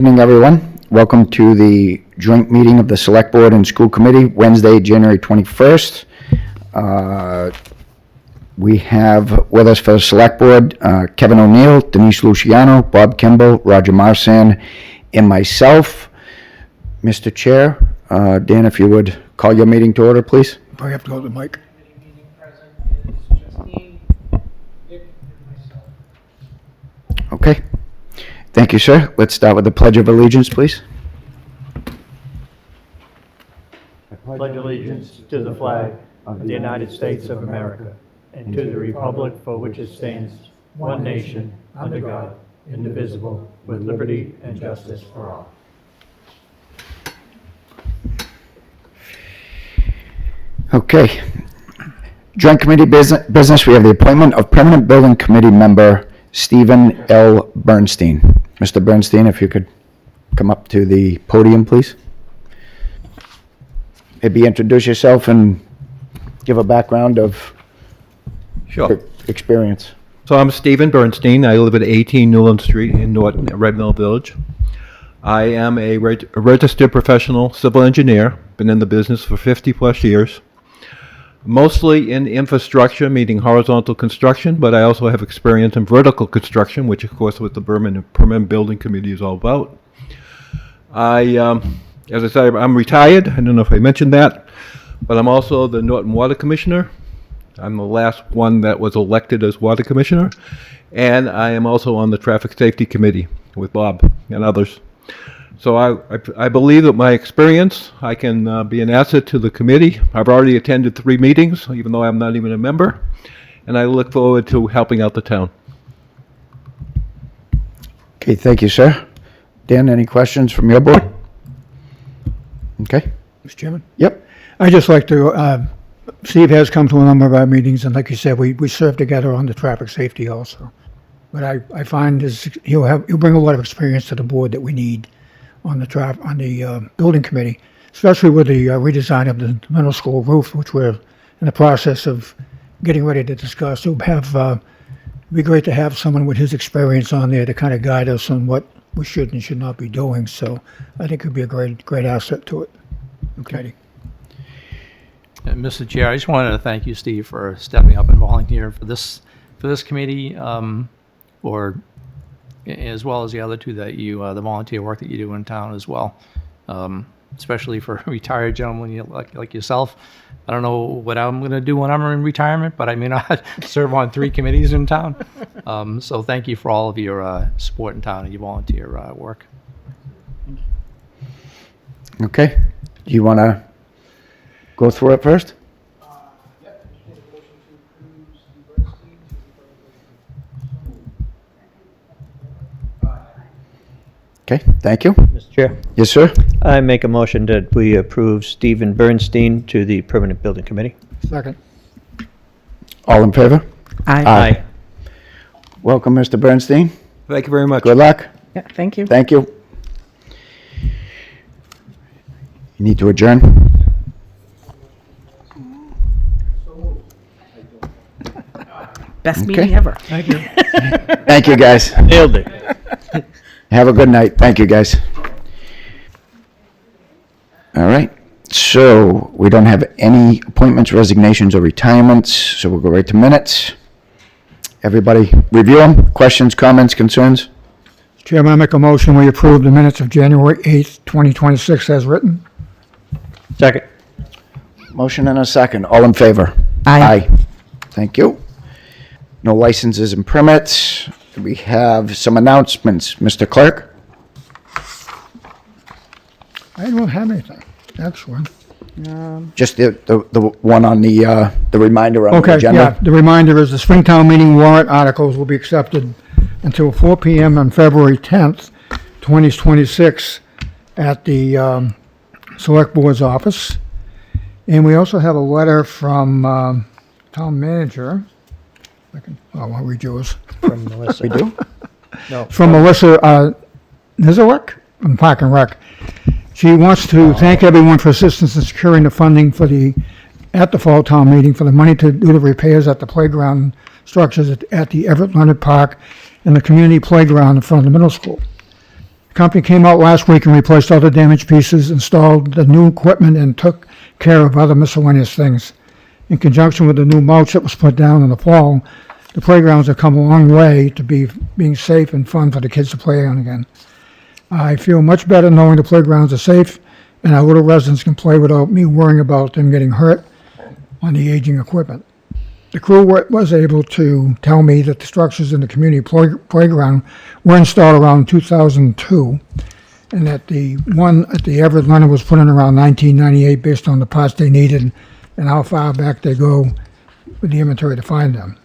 Good evening, everyone. Welcome to the joint meeting of the Select Board and School Committee, Wednesday, January 21st. We have with us for the Select Board, Kevin O'Neill, Denise Luciano, Bob Kimball, Roger Marsan, and myself. Mr. Chair, Dan, if you would call your meeting to order, please. I have to hold the mic. Okay. Thank you, sir. Let's start with the Pledge of Allegiance, please. I pledge allegiance to the flag of the United States of America and to the republic for which it stands, one nation, under God, indivisible, with liberty and justice for all. Okay. Joint Committee business, we have the appointment of Permanent Building Committee member Stephen L. Bernstein. Mr. Bernstein, if you could come up to the podium, please. Maybe introduce yourself and give a background of Sure. experience. So I'm Stephen Bernstein. I live at 18 Newland Street in Norton, Red Mill Village. I am a registered professional civil engineer. Been in the business for 50 plus years. Mostly in infrastructure, meaning horizontal construction, but I also have experience in vertical construction, which of course what the Permanent Building Committee is all about. As I said, I'm retired. I don't know if I mentioned that, but I'm also the Norton Water Commissioner. I'm the last one that was elected as Water Commissioner, and I am also on the Traffic Safety Committee with Bob and others. So I believe that my experience, I can be an asset to the committee. I've already attended 3 meetings, even though I'm not even a member, and I look forward to helping out the town. Okay, thank you, sir. Dan, any questions from your board? Okay. Mr. Chairman? Yep. I'd just like to, Steve has come to a number of our meetings, and like you said, we serve together on the traffic safety also. But I find he'll bring a lot of experience to the board that we need on the building committee, especially with the redesign of the middle school roof, which we're in the process of getting ready to discuss. It'd be great to have someone with his experience on there to kind of guide us on what we should and should not be doing. So I think it'd be a great asset to it. Okay. Mr. Chair, I just wanted to thank you, Steve, for stepping up and volunteering for this committee, or as well as the other two that the volunteer work that you do in town as well, especially for a retired gentleman like yourself. I don't know what I'm going to do when I'm in retirement, but I may not serve on 3 committees in town. So thank you for all of your support in town and your volunteer work. Okay. Do you want to go through it first? Okay, thank you. Mr. Chair, Yes, sir. I make a motion that we approve Stephen Bernstein to the Permanent Building Committee. Second. All in favor? Aye. Welcome, Mr. Bernstein. Thank you very much. Good luck. Yeah, thank you. Thank you. You need to adjourn? Best Okay. meeting ever. Thank you. Thank you, guys. Nailed it. Have a good night. Thank you, guys. All right. So we don't have any appointments, resignations, or retirements, so we'll go right to minutes. Everybody review them. Questions, comments, concerns? Mr. Chairman, I make a motion we approve the minutes of January 8th, 2026 as written. Second. Motion and a second. All in favor? Aye. Thank you. No licenses and permits. We have some announcements. Mr. Clerk? I don't have anything, actually. Just the one on the reminder on the Okay, agenda? yeah, the reminder is the Springtown meeting warrant articles will be accepted until 4 p.m. on February 10th, 2026 at the Select Board's office. And we also have a letter from Town Manager. I'll read yours. From Melissa. We do? No. From Melissa Niziolek from Park and Rec. She wants to thank everyone for assistance in securing the funding at the Fall Town Meeting for the money to do the repairs at the playground structures at the Everett Leonard Park and the community playground in front of the middle school. The company came out last week and replaced all the damaged pieces, installed the new equipment, and took care of other miscellaneous things. In conjunction with the new mulch that was put down in the fall, the playgrounds have come a long way to being safe and fun for the kids to play on again. I feel much better knowing the playgrounds are safe and our little residents can play without me worrying about them getting hurt on the aging equipment. The crew was able to tell me that the structures in the community playground were installed around 2002, and that the one at the Everett Leonard was put in around 1998 based on the parts they needed and how far back they go with the inventory to find them.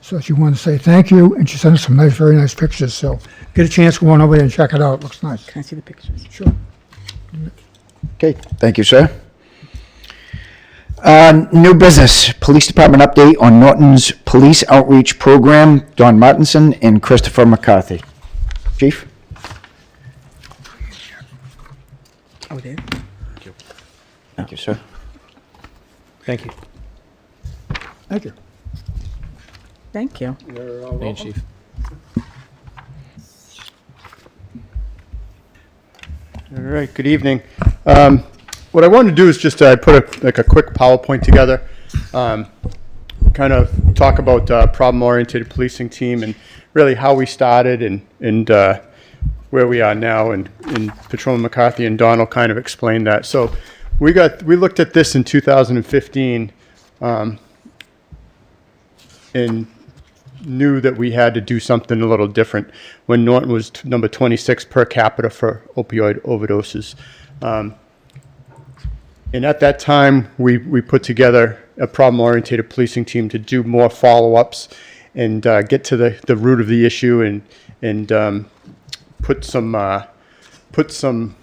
So she wanted to say thank you, and she sent us some nice, very nice pictures. So get a chance, go on over there and check it out. It looks nice. Can I see the pictures? Sure. Okay, thank you, sir. New business, Police Department update on Norton's Police Outreach Program, Don Martinson and Christopher McCarthy. Chief? Oh, there. Thank you, sir. Thank you. Thank you. Thank you. Thank you, Chief. All right, good evening. What I wanted to do is just put a quick PowerPoint together, kind of talk about problem-oriented policing team and really how we started and where we are now. And Patrolman McCarthy and Don will kind of explain that. So we looked at this in 2015 and knew that we had to do something a little different when Norton was number 26 per capita for opioid overdoses. And at that time, we put together a problem-oriented policing team to do more follow-ups and get to the root of the issue and put some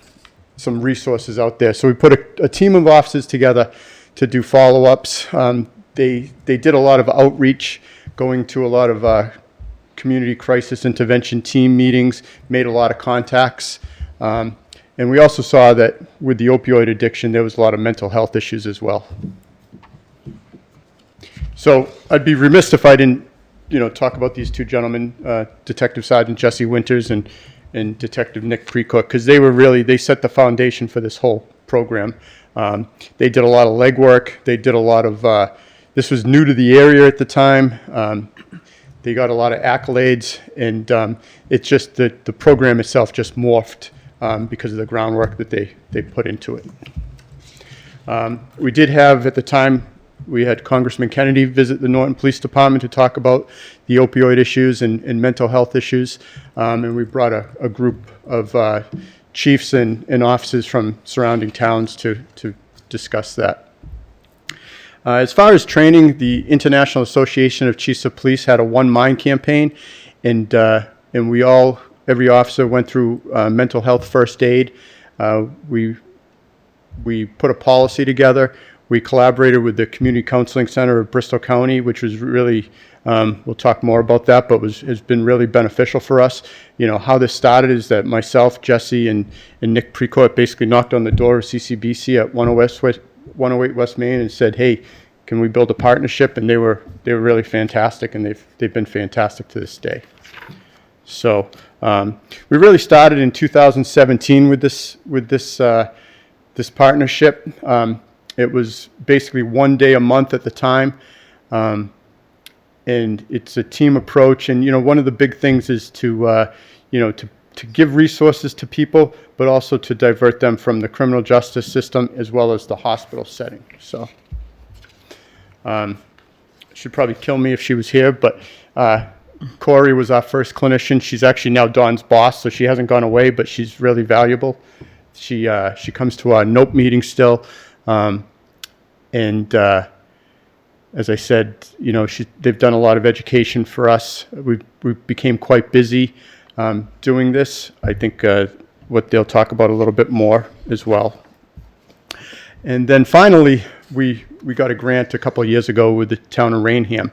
resources out there. So we put a team of officers together to do follow-ups. They did a lot of outreach, going to a lot of community crisis intervention team meetings, made a lot of contacts. And we also saw that with the opioid addiction, there was a lot of mental health issues as well. So I'd be remiss if I didn't, talk about these two gentlemen, Detective Sergeant Jesse Winters and Detective Nick Precook, because they set the foundation for this whole program. They did a lot of legwork. They did a lot of, this was new to the area at the time. They got a lot of accolades, and it's just that the program itself just morphed because of the groundwork that they put into it. We did have, at the time, we had Congressman Kennedy visit the Norton Police Department to talk about the opioid issues and mental health issues, and we brought a group of chiefs and officers from surrounding towns to discuss that. As far as training, the International Association of Chiefs of Police had a One Mind campaign, and we all, every officer went through mental health first aid. We put a policy together. We collaborated with the Community Counseling Center of Bristol County, which was really, we'll talk more about that, but has been really beneficial for us. How this started is that myself, Jesse, and Nick Precourt basically knocked on the door of CCBC at 108 West Main and said, hey, can we build a partnership? And they were really fantastic, and they've been fantastic to this day. So we really started in 2017 with this partnership. It was basically one day a month at the time, and it's a team approach. And one of the big things is to give resources to people, but also to divert them from the criminal justice system as well as the hospital setting. So, she'd probably kill me if she was here, but Corey was our first clinician. She's actually now Dawn's boss, so she hasn't gone away, but she's really valuable. She comes to our NOPE meeting still. And as I said, they've done a lot of education for us. We became quite busy doing this. I think what they'll talk about a little bit more as well. And then finally, we got a grant a couple of years ago with the town of Rainham.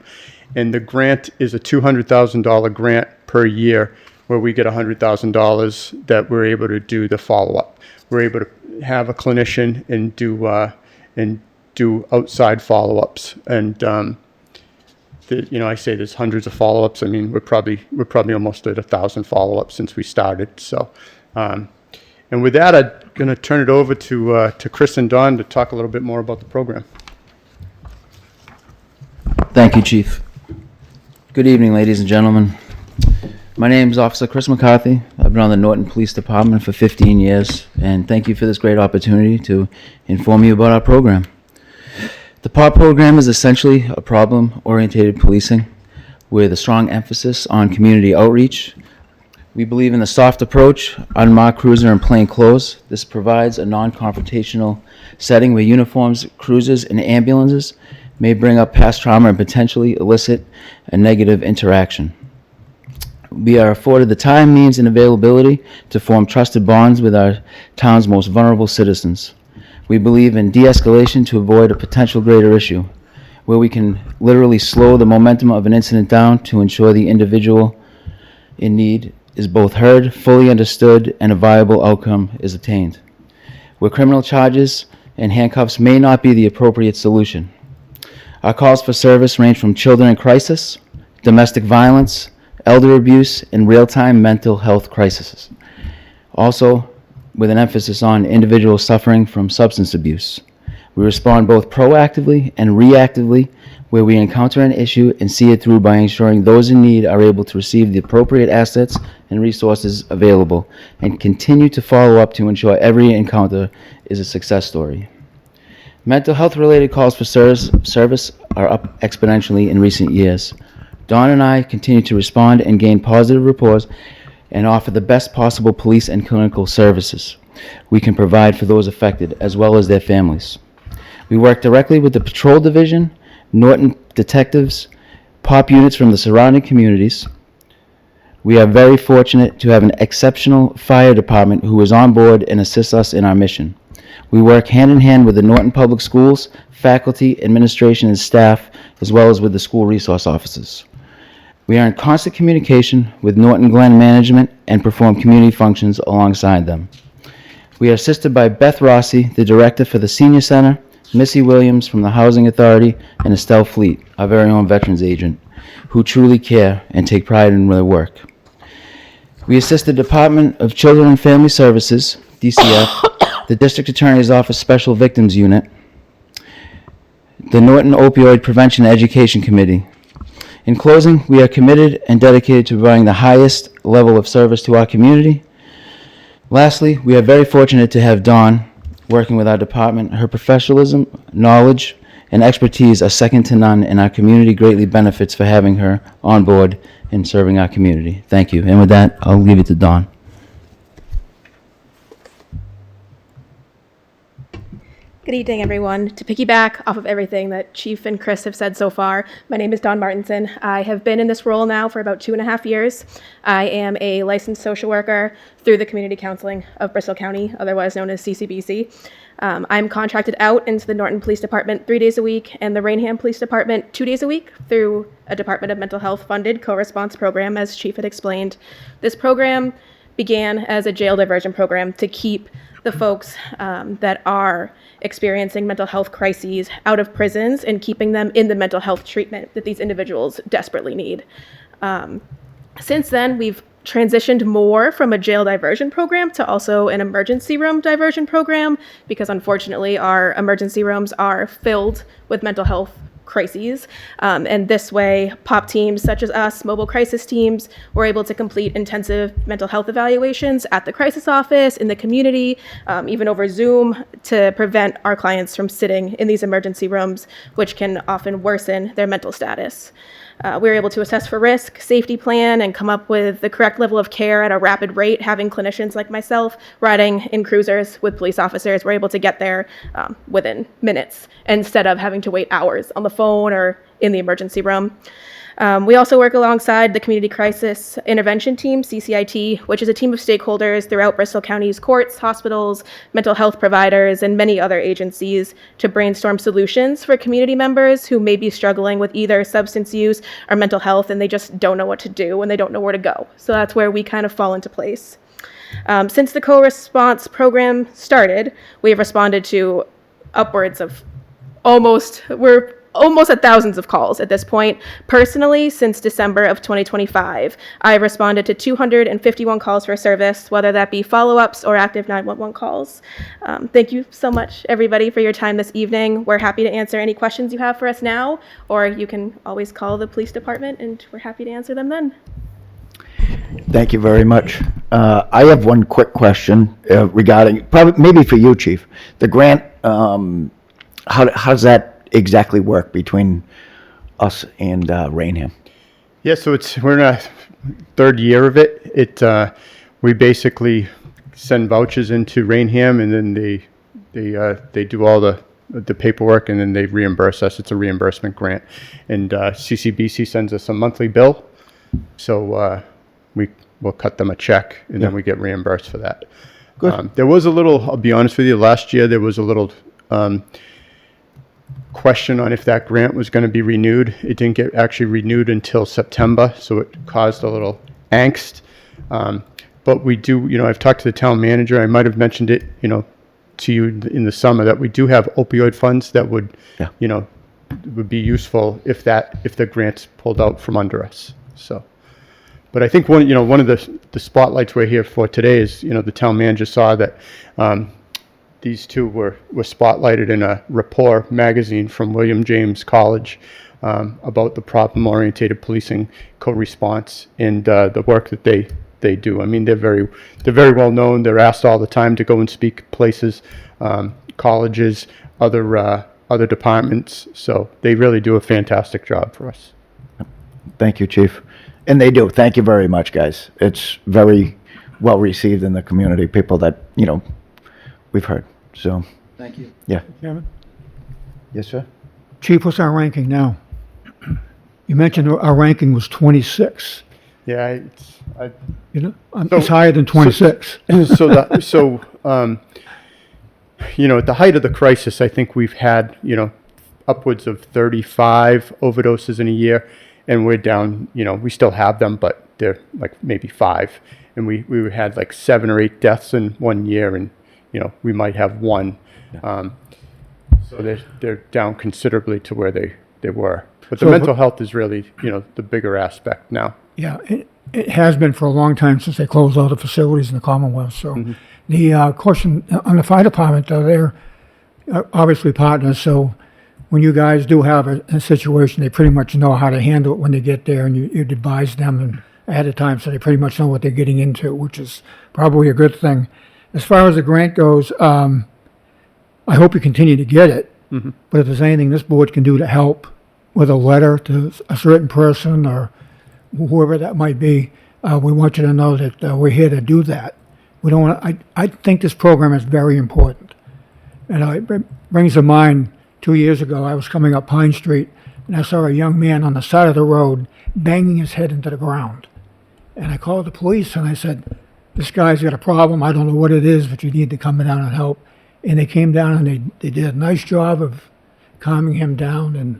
And the grant is a $200,000 grant per year, where we get $100,000 that we're able to do the follow-up. We're able to have a clinician and do outside follow-ups. And I say there's hundreds of follow-ups. I mean, we're probably almost at 1,000 follow-ups since we started. So And with that, I'm going to turn it over to Chris and Don to talk a little bit more about the program. Thank you, Chief. Good evening, ladies and gentlemen. My name is Officer Chris McCarthy. I've been on the Norton Police Department for 15 years, and thank you for this great opportunity to inform you about our program. The POP program is essentially a problem-oriented policing with a strong emphasis on community outreach. We believe in the soft approach, unmarked cruiser and plain clothes. This provides a non-confrontational setting where uniforms, cruisers, and ambulances may bring up past trauma and potentially elicit a negative interaction. We are afforded the time, means, and availability to form trusted bonds with our town's most vulnerable citizens. We believe in de-escalation to avoid a potential greater issue, where we can literally slow the momentum of an incident down to ensure the individual in need is both heard, fully understood, and a viable outcome is obtained. Where criminal charges and handcuffs may not be the appropriate solution. Our calls for service range from children in crisis, domestic violence, elder abuse, and real-time mental health crises. Also, with an emphasis on individuals suffering from substance abuse. We respond both proactively and reactively where we encounter an issue and see it through by ensuring those in need are able to receive the appropriate assets and resources available, and continue to follow up to ensure every encounter is a success story. Mental health related calls for service are up exponentially in recent years. Dawn and I continue to respond and gain positive reports and offer the best possible police and clinical services we can provide for those affected, as well as their families. We work directly with the Patrol Division, Norton detectives, POP units from the surrounding communities. We are very fortunate to have an exceptional fire department who is on board and assists us in our mission. We work hand in hand with the Norton Public Schools, faculty, administration, and staff, as well as with the school resource officers. We are in constant communication with Norton Glen Management and perform community functions alongside them. We are assisted by Beth Rossi, the director for the Senior Center, Missy Williams from the Housing Authority, and Estelle Fleet, our very own veterans agent, who truly care and take pride in their work. We assist the Department of Children and Family Services, DCF, the District Attorney's Office Special Victims Unit, the Norton Opioid Prevention and Education Committee. In closing, we are committed and dedicated to providing the highest level of service to our community. Lastly, we are very fortunate to have Dawn working with our department. Her professionalism, knowledge, and expertise are second to none, and our community greatly benefits for having her on board and serving our community. Thank you. And with that, I'll leave it to Dawn. Good evening, everyone. To piggyback off of everything that Chief and Chris have said so far, my name is Dawn Martinson. I have been in this role now for about 2.5 years. I am a licensed social worker through the Community Counseling of Bristol County, otherwise known as CCBC. I'm contracted out into the Norton Police Department 3 days a week and the Rainham Police Department 2 days a week through a Department of Mental Health funded co-response program, as Chief had explained. This program began as a jail diversion program to keep the folks that are experiencing mental health crises out of prisons and keeping them in the mental health treatment that these individuals desperately need. Since then, we've transitioned more from a jail diversion program to also an emergency room diversion program, because unfortunately our emergency rooms are filled with mental health crises. And this way, POP teams such as us, mobile crisis teams, were able to complete intensive mental health evaluations at the crisis office, in the community, even over Zoom, to prevent our clients from sitting in these emergency rooms, which can often worsen their mental status. We were able to assess for risk, safety plan, and come up with the correct level of care at a rapid rate. Having clinicians like myself riding in cruisers with police officers, we're able to get there within minutes instead of having to wait hours on the phone or in the emergency room. We also work alongside the Community Crisis Intervention Team, CCIT, which is a team of stakeholders throughout Bristol County's courts, hospitals, mental health providers, and many other agencies to brainstorm solutions for community members who may be struggling with either substance use or mental health, and they just don't know what to do and they don't know where to go. So that's where we kind of fall into place. Since the co-response program started, we have responded to upwards of we're almost at thousands of calls at this point. Personally, since December of 2025, I've responded to 251 calls for service, whether that be follow-ups or active 911 calls. Thank you so much, everybody, for your time this evening. We're happy to answer any questions you have for us now, or you can always call the police department, and we're happy to answer them then. Thank you very much. I have one quick question regarding, probably, maybe for you, Chief. The grant, how does that exactly work between us and Rainham? Yeah, so we're in a third year of it. We basically send vouchers into Rainham, and then they do all the paperwork, and then they reimburse us. It's a reimbursement grant, and CCBC sends us a monthly bill, so we'll cut them a check, and then we get reimbursed for that. Good. There was a little, I'll be honest with you, last year there was a little question on if that grant was going to be renewed. It didn't get actually renewed until September, so it caused a little angst. But we do, I've talked to the town manager. I might have mentioned it, to you in the summer, that we do have opioid funds that would, would be useful if the grant's pulled out from under us. So, but I think one of the spotlights we're here for today is, the town manager saw that these two were spotlighted in a Rapport magazine from William James College about the problem-oriented policing co-response and the work that they do. I mean, they're very well known. They're asked all the time to go and speak places, colleges, other departments. So they really do a fantastic job for us. Thank you, Chief. And they do. Thank you very much, guys. It's very well received in the community, people that, we've heard. So, Thank you. yeah. Chairman? Yes, sir? Chief, what's our ranking now? You mentioned our ranking was 26. Yeah, It's higher than 26. at the height of the crisis, I think we've had, upwards of 35 overdoses in a year, and we're down, we still have them, but they're like maybe 5. And we had like 7 or 8 deaths in 1 year, and, we might have 1. So they're down considerably to where they were. But the So- mental health is really, the bigger aspect now. Yeah, it has been for a long time since they closed all the facilities in the Commonwealth. So the question on the fire department, though, they're obviously partners. So when you guys do have a situation, they pretty much know how to handle it when they get there, and you advise them ahead of time, so they pretty much know what they're getting into, which is probably a good thing. As far as the grant goes, I hope you continue to get it. But if there's anything this board can do to help with a letter to a certain person or whoever that might be, we want you to know that we're here to do that. We don't want. I think this program is very important, and it brings to mind 2 years ago I was coming up Pine Street and I saw a young man on the side of the road banging his head into the ground, and I called the police and I said, "This guy's got a problem. I don't know what it is, but you need to come down and help." And they came down and they did a nice job of calming him down, and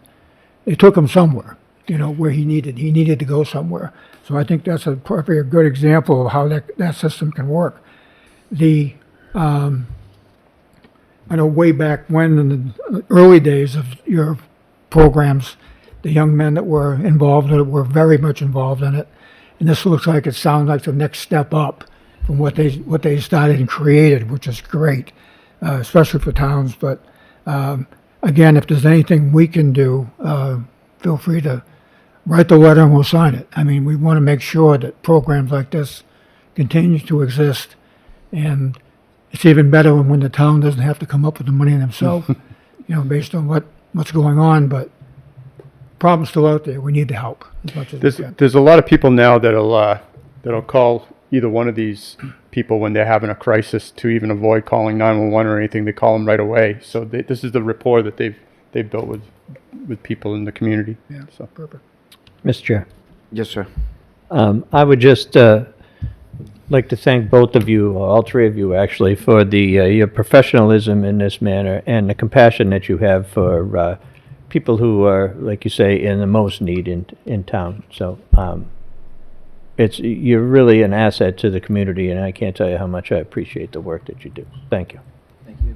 they took him somewhere, where he needed to go somewhere. So I think that's probably a good example of how that system can work. I know way back when, in the early days of your programs, the young men that were involved in it were very much involved in it. And this looks like it sounds like the next step up from what they started and created, which is great, especially for towns. But again, if there's anything we can do, feel free to write the letter and we'll sign it. I mean, we want to make sure that programs like this continue to exist, and it's even better when the town doesn't have to come up with the money themselves, based on what's going on. But problems still out there. We need the help as much as we can. There's a lot of people now that'll call either one of these people when they're having a crisis to even avoid calling 911 or anything. They call them right away. So this is the rapport that they've built with people in the community. Yeah, So perfect. Mr. Chair. Yes, sir. I would just like to thank both of you, or all 3 of you actually, for your professionalism in this manner and the compassion that you have for people who are, like you say, in the most need in town. So you're really an asset to the community, and I can't tell you how much I appreciate the work that you do. Thank you. Thank you.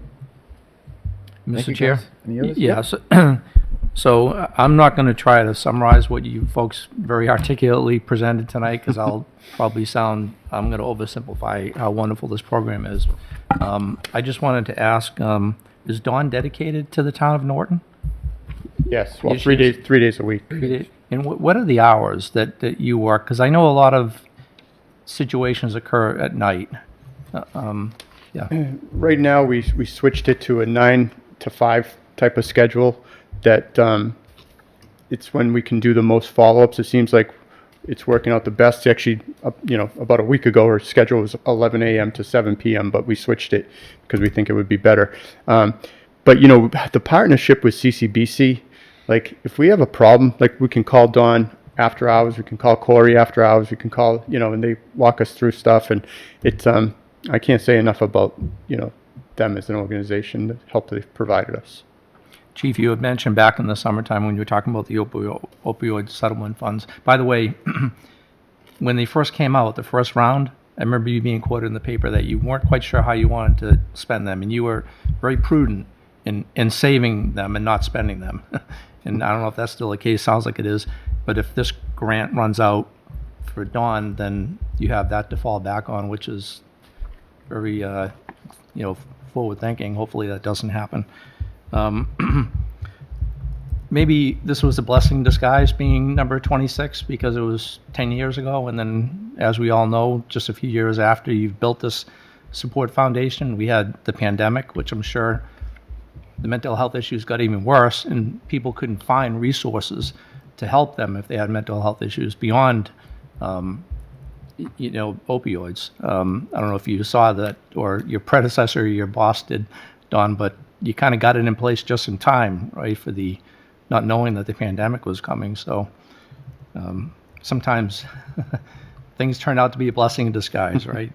Thank Mr. you, Chair? guys. Any others? Yes. So I'm not going to try to summarize what you folks very articulately presented tonight, because I'm going to oversimplify how wonderful this program is. I just wanted to ask, is Dawn dedicated to the town of Norton? Yes, well, Yes, 3 days a week. And what are the hours that you work? Because I know a lot of situations occur at night. Yeah. Right now, we switched it to a 9 to 5 type of schedule that it's when we can do the most follow-ups. It seems like it's working out the best. Actually, about a week ago, our schedule was 11 a.m. to 7 p.m., but we switched it because we think it would be better. But, the partnership with CCBC, like, if we have a problem, like, we can call Dawn after hours, we can call Corey after hours, we can call, and they walk us through stuff. And it's, I can't say enough about, them as an organization, the help they've provided us. Chief, you had mentioned back in the summertime when you were talking about the opioid settlement funds. By the way, when they first came out, the first round, I remember you being quoted in the paper that you weren't quite sure how you wanted to spend them, and you were very prudent in saving them and not spending them. And I don't know if that's still the case. Sounds like it is. But if this grant runs out for Dawn, then you have that to fall back on, which is very, forward thinking. Hopefully that doesn't happen. Maybe this was a blessing in disguise being number 26 because it was 10 years ago, and then, as we all know, just a few years after you've built this support foundation, we had the pandemic, which I'm sure the mental health issues got even worse, and people couldn't find resources to help them if they had mental health issues beyond opioids. I don't know if you saw that, or your predecessor or your boss did, Don, but you kind of got it in place just in time, right, for the not knowing that the pandemic was coming. So sometimes things turn out to be a blessing in disguise, right?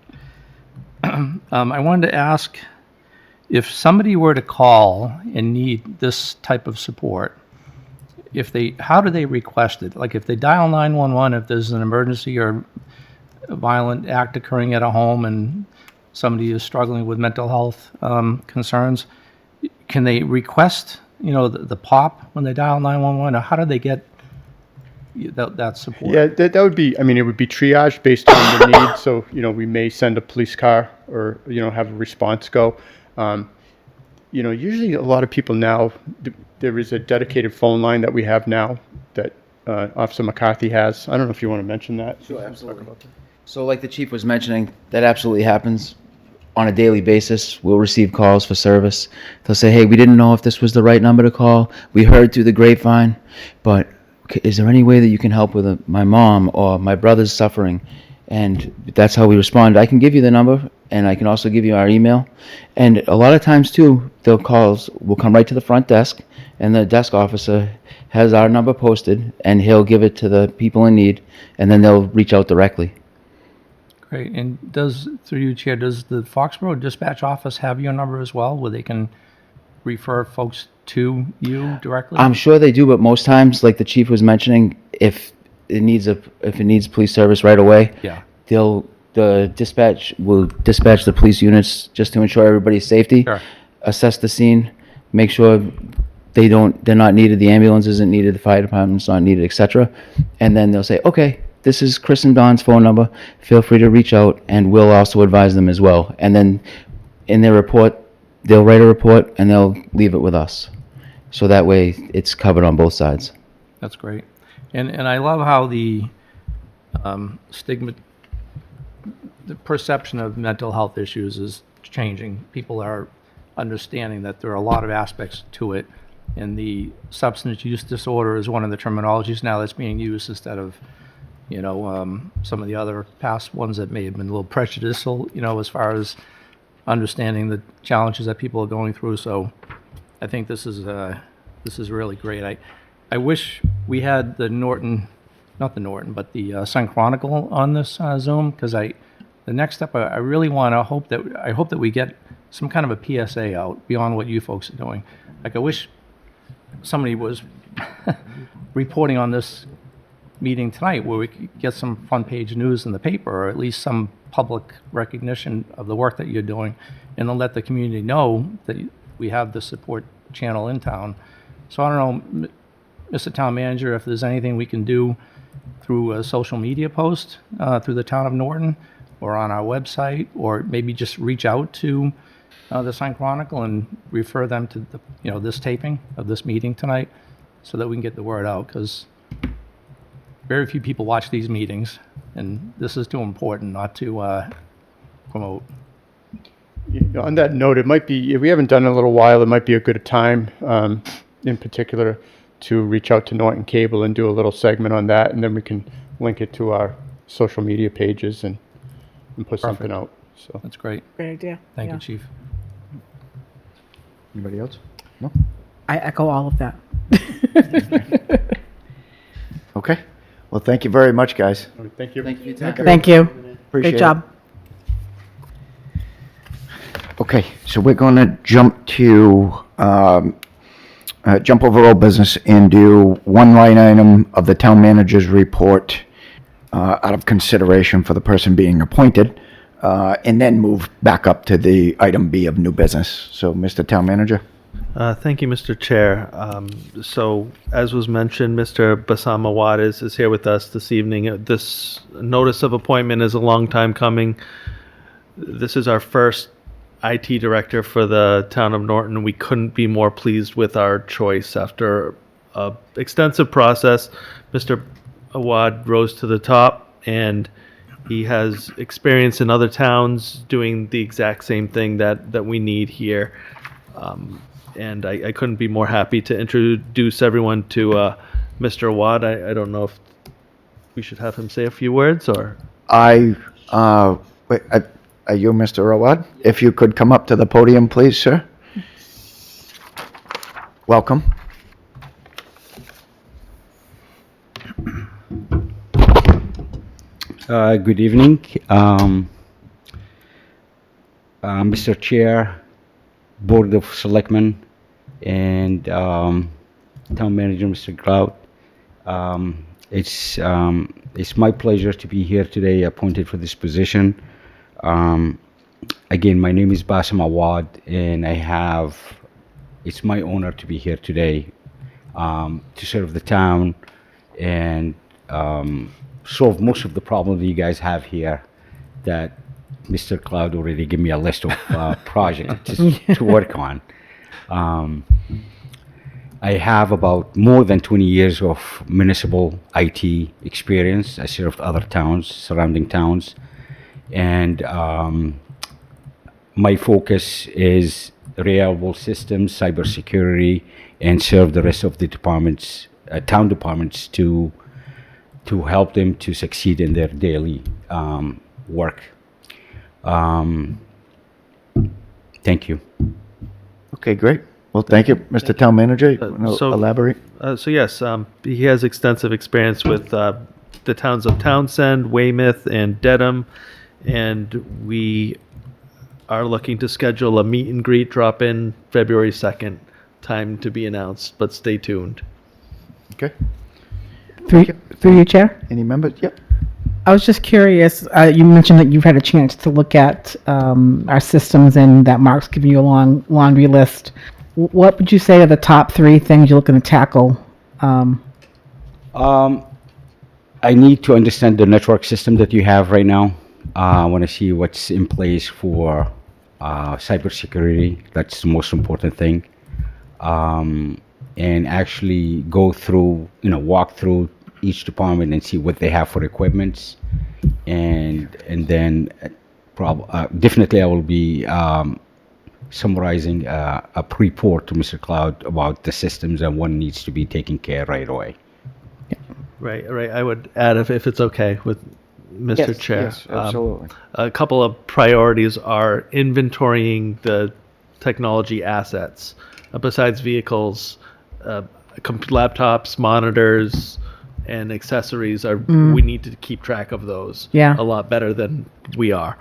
I wanted to ask, if somebody were to call and need this type of support, how do they request it? Like, if they dial 911, if there's an emergency or a violent act occurring at a home and somebody is struggling with mental health concerns, can they request, the POP when they dial 911, or how do they get that support? Yeah, that would be, it would be triaged based on the need. So, we may send a police car or, have a response go. Usually a lot of people now, there is a dedicated phone line that we have now that Officer McCarthy has. I don't know if you want to mention that. Sure, absolutely. So like the chief was mentioning, that absolutely happens on a daily basis. We'll receive calls for service. They'll say, hey, we didn't know if this was the right number to call. We heard through the grapevine, but is there any way that you can help with my mom or my brother's suffering? And that's how we respond. I can give you the number, and I can also give you our email. And a lot of times too, we'll come right to the front desk, and the desk officer has our number posted, and he'll give it to the people in need, and then they'll reach out directly. Great. And through you, Chair, does the Foxborough Dispatch Office have your number as well, where they can refer folks to you directly? I'm sure they do, but most times, like the chief was mentioning, if it needs police service right away, Yeah. the dispatch will dispatch the police units just to ensure everybody's safety. Sure. Assess the scene, make sure they're not needed, the ambulance isn't needed, the fire department's not needed, etc. And then they'll say, okay, this is Chris and Don's phone number. Feel free to reach out, and we'll also advise them as well. And then in their report, they'll write a report and they'll leave it with us. So that way it's covered on both sides. That's great. And I love how the stigma, the perception of mental health issues is changing. People are understanding that there are a lot of aspects to it, and the substance use disorder is one of the terminologies now that's being used instead of, some of the other past ones that may have been a little prejudicial, as far as understanding the challenges that people are going through. So I think this is really great. I wish we had the Sun Chronicle on this Zoom, because the next step, I really want to hope that we get some kind of a PSA out beyond what you folks are doing. Like, I wish somebody was reporting on this meeting tonight, where we could get some front page news in the paper, or at least some public recognition of the work that you're doing, and then let the community know that we have the support channel in town. So I don't know, Mr. Town Manager, if there's anything we can do through a social media post through the town of Norton or on our website, or maybe just reach out to the Sun Chronicle and refer them to the, this taping of this meeting tonight so that we can get the word out, because very few people watch these meetings, and this is too important not to promote. On that note, it might be, if we haven't done it in a little while, it might be a good time, in particular, to reach out to Norton Cable and do a little segment on that, and then we can link it to our social media pages and put something out. So That's great. Great idea. Thank Yeah. you, Chief. Anybody else? No? I echo all of that. Okay. Well, thank you very much, guys. thank you. Thank you for your time. Thank you. Appreciate Great it. job. Okay, so we're going to jump to, jump over old business and do one line item of the town manager's report out of consideration for the person being appointed, and then move back up to the item B of new business. So, Mr. Town Manager? Thank you, Mr. Chair. So, as was mentioned, Mr. Bassam Awad is here with us this evening. This notice of appointment is a long time coming. This is our first IT director for the town of Norton. We couldn't be more pleased with our choice. After an extensive process, Mr. Awad rose to the top, and he has experience in other towns doing the exact same thing that we need here. And I couldn't be more happy to introduce everyone to Mr. Awad. I don't know if we should have him say a few words, or... Wait, are you Mr. Awad? If you could come up to the podium, please, sir. Welcome. Good evening, Mr. Chair, Board of Selectmen, and Town Manager, Mr. Cloud. It's my pleasure to be here today, appointed for this position. Again, my name is Bassam Awad, and it's my honor to be here today to serve the town and solve most of the problems that you guys have here that Mr. Cloud already gave me a list of projects to work on. I have about more than 20 years of municipal IT experience. I served other towns, surrounding towns, and my focus is reliable systems, cybersecurity, and serve the rest of the departments, town departments, to help them to succeed in their daily work. Thank you. Okay, great. Well, thank you, Mr. Town Manager. You wanna elaborate? So yes, he has extensive experience with the towns of Townsend, Weymouth, and Dedham, and we are looking to schedule a meet and greet drop-in February 2nd, time to be announced, but stay tuned. Okay. Through you, Chair. Any members? Yep. I was just curious, you mentioned that you've had a chance to look at our systems and that Mark's given you a long laundry list. What would you say are the top 3 things you're looking to tackle? I need to understand the network system that you have right now. I want to see what's in place for cybersecurity. That's the most important thing. And actually go through, walk through each department and see what they have for equipments. And then definitely I will be summarizing a report to Mr. Cloud about the systems and what needs to be taken care right away. Right. I would add, if it's okay with Mr. Chair. Yes, absolutely. A couple of priorities are inventorying the technology assets. Besides vehicles, laptops, monitors, and accessories we need to keep track of those a lot better than we are.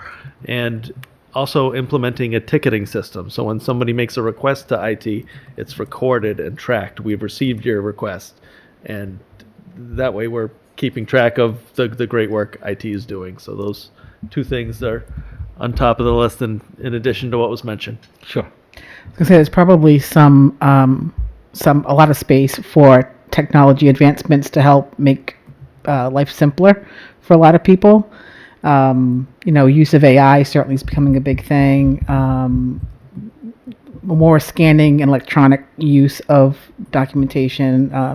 And also implementing a ticketing system. So when somebody makes a request to IT, it's recorded and tracked. We've received your request. And that way we're keeping track of the great work IT is doing. So those 2 things are on top of the list in addition to what was mentioned. Sure. I was gonna say there's probably a lot of space for technology advancements to help make life simpler for a lot of people. Use of AI certainly is becoming a big thing. More scanning and electronic use of documentation. I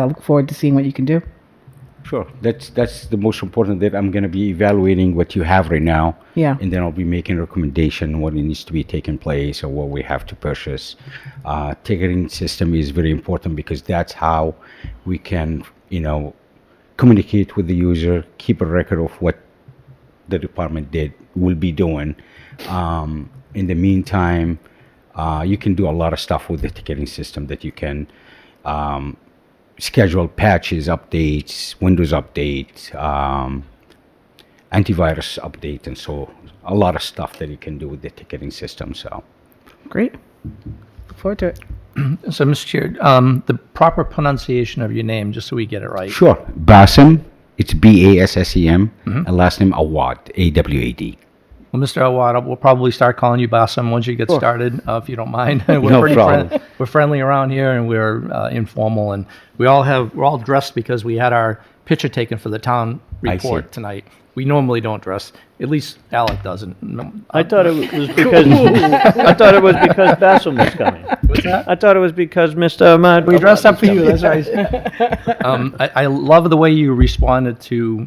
look forward to seeing what you can do. Sure, that's the most important. That I'm going to be evaluating what you have right now. Yeah. And then I'll be making a recommendation what needs to be taken place or what we have to purchase. Ticketing system is very important because that's how we can, communicate with the user, keep a record of what the department will be doing. In the meantime, you can do a lot of stuff with the ticketing system that you can schedule patches, updates, Windows update, antivirus update, and so a lot of stuff that you can do with the ticketing system. So, Great. Look forward to it. So, Mr. Chair, the proper pronunciation of your name, just so we get it right. sure, Bassem, it's Bassem, and last name Awad, Awad. Well, Mr. Awad, we'll probably start calling you Bassem once you get started, if you don't mind. We're No problem. We're friendly around here, and we're informal, and we're all dressed because we had our picture taken for the town I see. report tonight. We normally don't dress. At least Alec doesn't. No, I thought it was because I thought it was because Bassem was coming. what's that? I thought it was because Mr. Ahmad. We dressed up for you. That's right. I love the way you responded to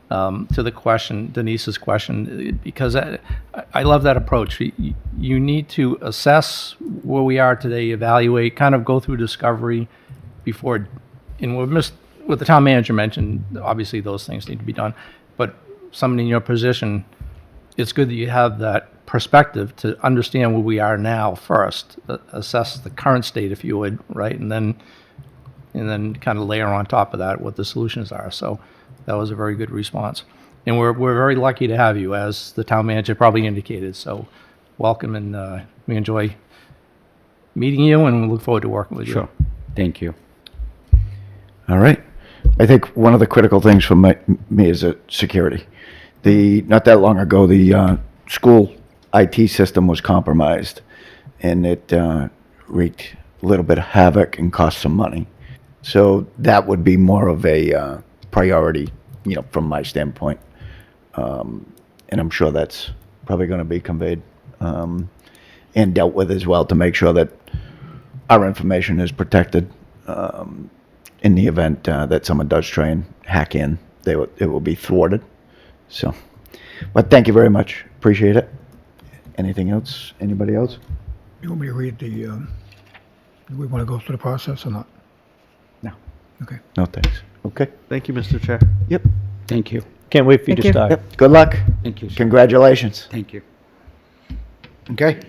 the question, Denise's question, because I love that approach. You need to assess where we are today, evaluate, kind of go through discovery before, and what the town manager mentioned, obviously those things need to be done, but somebody in your position, it's good that you have that perspective to understand where we are now first, assess the current state, if you would, right? And then kind of layer on top of that what the solutions are. So that was a very good response. And we're very lucky to have you, as the town manager probably indicated. So welcome, and we enjoy meeting you, and we look forward to working with you. Sure, thank you. All right. I think one of the critical things for me is security. Not that long ago, the school IT system was compromised, and it wreaked a little bit of havoc and cost some money. So that would be more of a priority, from my standpoint. And I'm sure that's probably going to be conveyed and dealt with as well, to make sure that our information is protected. In the event that someone does try and hack in, it will be thwarted. So, but thank you very much. Appreciate it. Anything else? Anybody else? You want me to read do we want to go through the process or not? No. Okay. No, thanks. Okay. Thank you, Mr. Chair. Yep. Thank you. Can't wait for you Thank to you. start. Yep. Good luck. Thank you, sir. Congratulations. Thank you. Okay.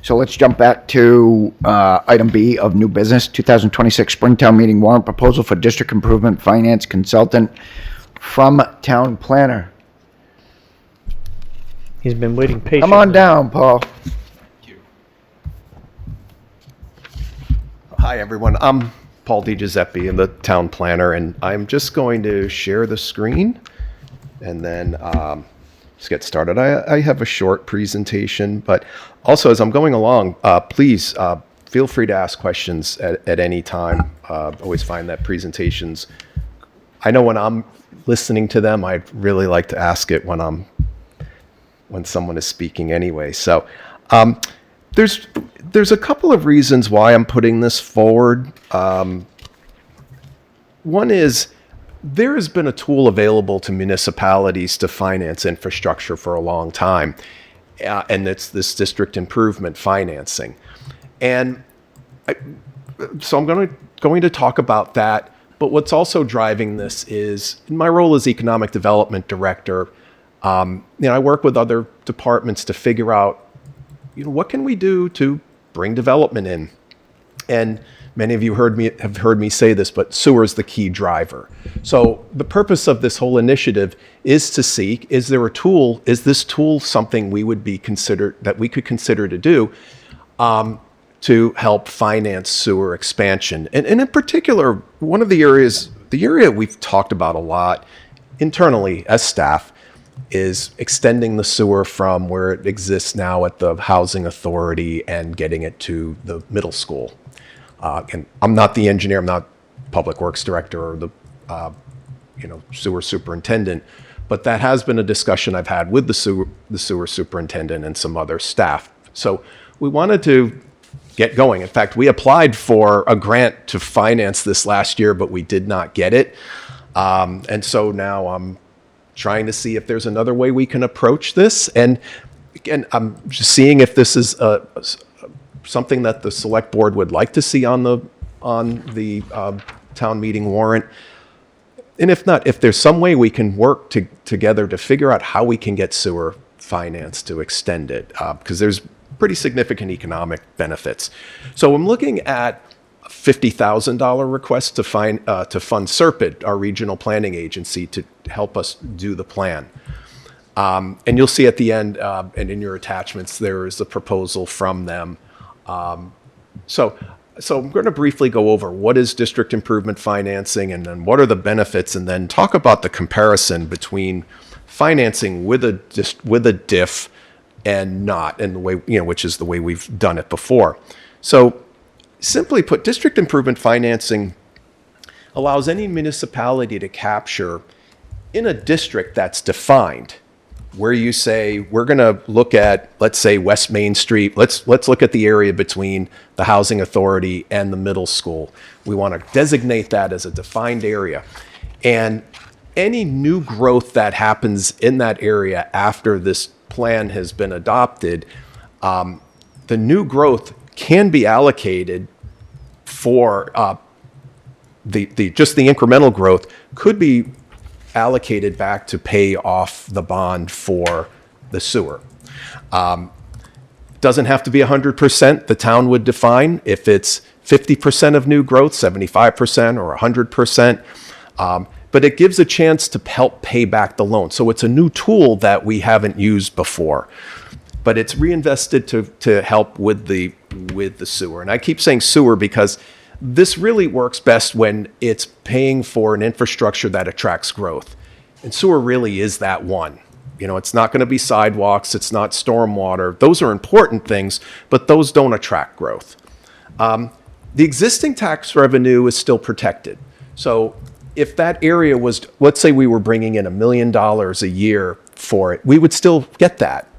So let's jump back to item B of new business, 2026 Springtown Meeting warrant proposal for district improvement finance consultant from town planner. He's been waiting patiently. Come on down, Paul. Hi, everyone. I'm Paul DiGiuseppe, I'm the town planner, and I'm just going to share the screen and then let's get started. I have a short presentation, but also as I'm going along, please feel free to ask questions at any time. Always find that presentations, I know when I'm listening to them, I'd really like to ask it when someone is speaking anyway. So there's a couple of reasons why I'm putting this forward. One is there has been a tool available to municipalities to finance infrastructure for a long time, and it's this district improvement financing. And so I'm going to talk about that. But what's also driving this is, in my role as economic development director, I work with other departments to figure out, what can we do to bring development in? And many of you have heard me say this, but sewer is the key driver. So the purpose of this whole initiative is to see, is this tool something we could consider to do to help finance sewer expansion? And in particular, one of the area we've talked about a lot internally as staff is extending the sewer from where it exists now at the housing authority and getting it to the middle school. And I'm not the engineer, I'm not public works director or the sewer superintendent, but that has been a discussion I've had with the sewer superintendent and some other staff. So we wanted to get going. In fact, we applied for a grant to finance this last year, but we did not get it. And so now I'm trying to see if there's another way we can approach this. And again, I'm just seeing if this is something that the select board would like to see on the town meeting warrant. And if not, if there's some way we can work together to figure out how we can get sewer finance to extend it, because there's pretty significant economic benefits. So I'm looking at a $50,000 request to fund SERPID, our regional planning agency, to help us do the plan. And you'll see at the end, and in your attachments, there is a proposal from them. So I'm going to briefly go over what is district improvement financing and then what are the benefits, and then talk about the comparison between financing with a DIF and not, and the way, which is the way we've done it before. So simply put, district improvement financing allows any municipality to capture in a district that's defined, where you say, we're going to look at, let's say, West Main Street. Let's look at the area between the housing authority and the middle school. We want to designate that as a defined area. And any new growth that happens in that area after this plan has been adopted, the new growth can be allocated for just the incremental growth could be allocated back to pay off the bond for the sewer. Doesn't have to be 100%. The town would define if it's 50% of new growth, 75%, or 100%. But it gives a chance to help pay back the loan. So it's a new tool that we haven't used before, but it's reinvested to help with the sewer. And I keep saying sewer because this really works best when it's paying for an infrastructure that attracts growth. And sewer really is that one. It's not going to be sidewalks. It's not stormwater. Those are important things, but those don't attract growth. The existing tax revenue is still protected. So if that area was, let's say we were bringing in $1 million a year for it, we would still get that.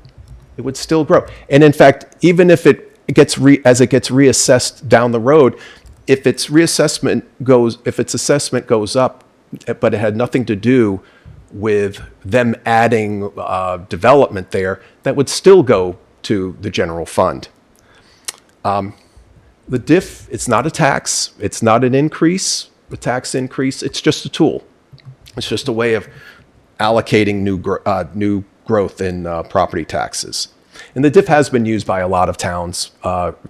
It would still grow. And in fact, even if it gets reassessed down the road, if its assessment goes up, but it had nothing to do with them adding development there, that would still go to the general fund. The DIF, it's not a tax. It's not an increase, a tax increase. It's just a tool. It's just a way of allocating new growth in property taxes. And the DIF has been used by a lot of towns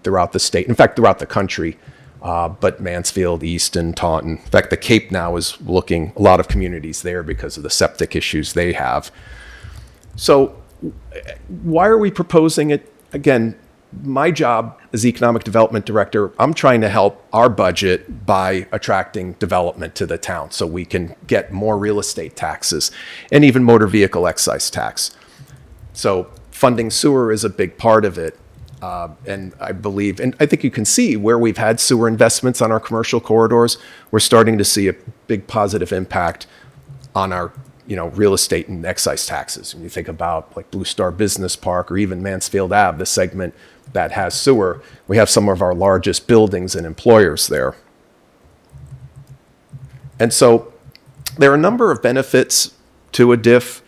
throughout the state, in fact, throughout the country. But Mansfield, Easton, Taunton. In fact, the Cape now is looking, a lot of communities there because of the septic issues they have. So why are we proposing it? Again, my job as Economic Development Director, I'm trying to help our budget by attracting development to the town so we can get more real estate taxes and even motor vehicle excise tax. So funding sewer is a big part of it. And I believe, and I think you can see where we've had sewer investments on our commercial corridors, we're starting to see a big positive impact on our, real estate and excise taxes. When you think about like Blue Star Business Park or even Mansfield Ave, the segment that has sewer, we have some of our largest buildings and employers there. And so there are a number of benefits to a DIF.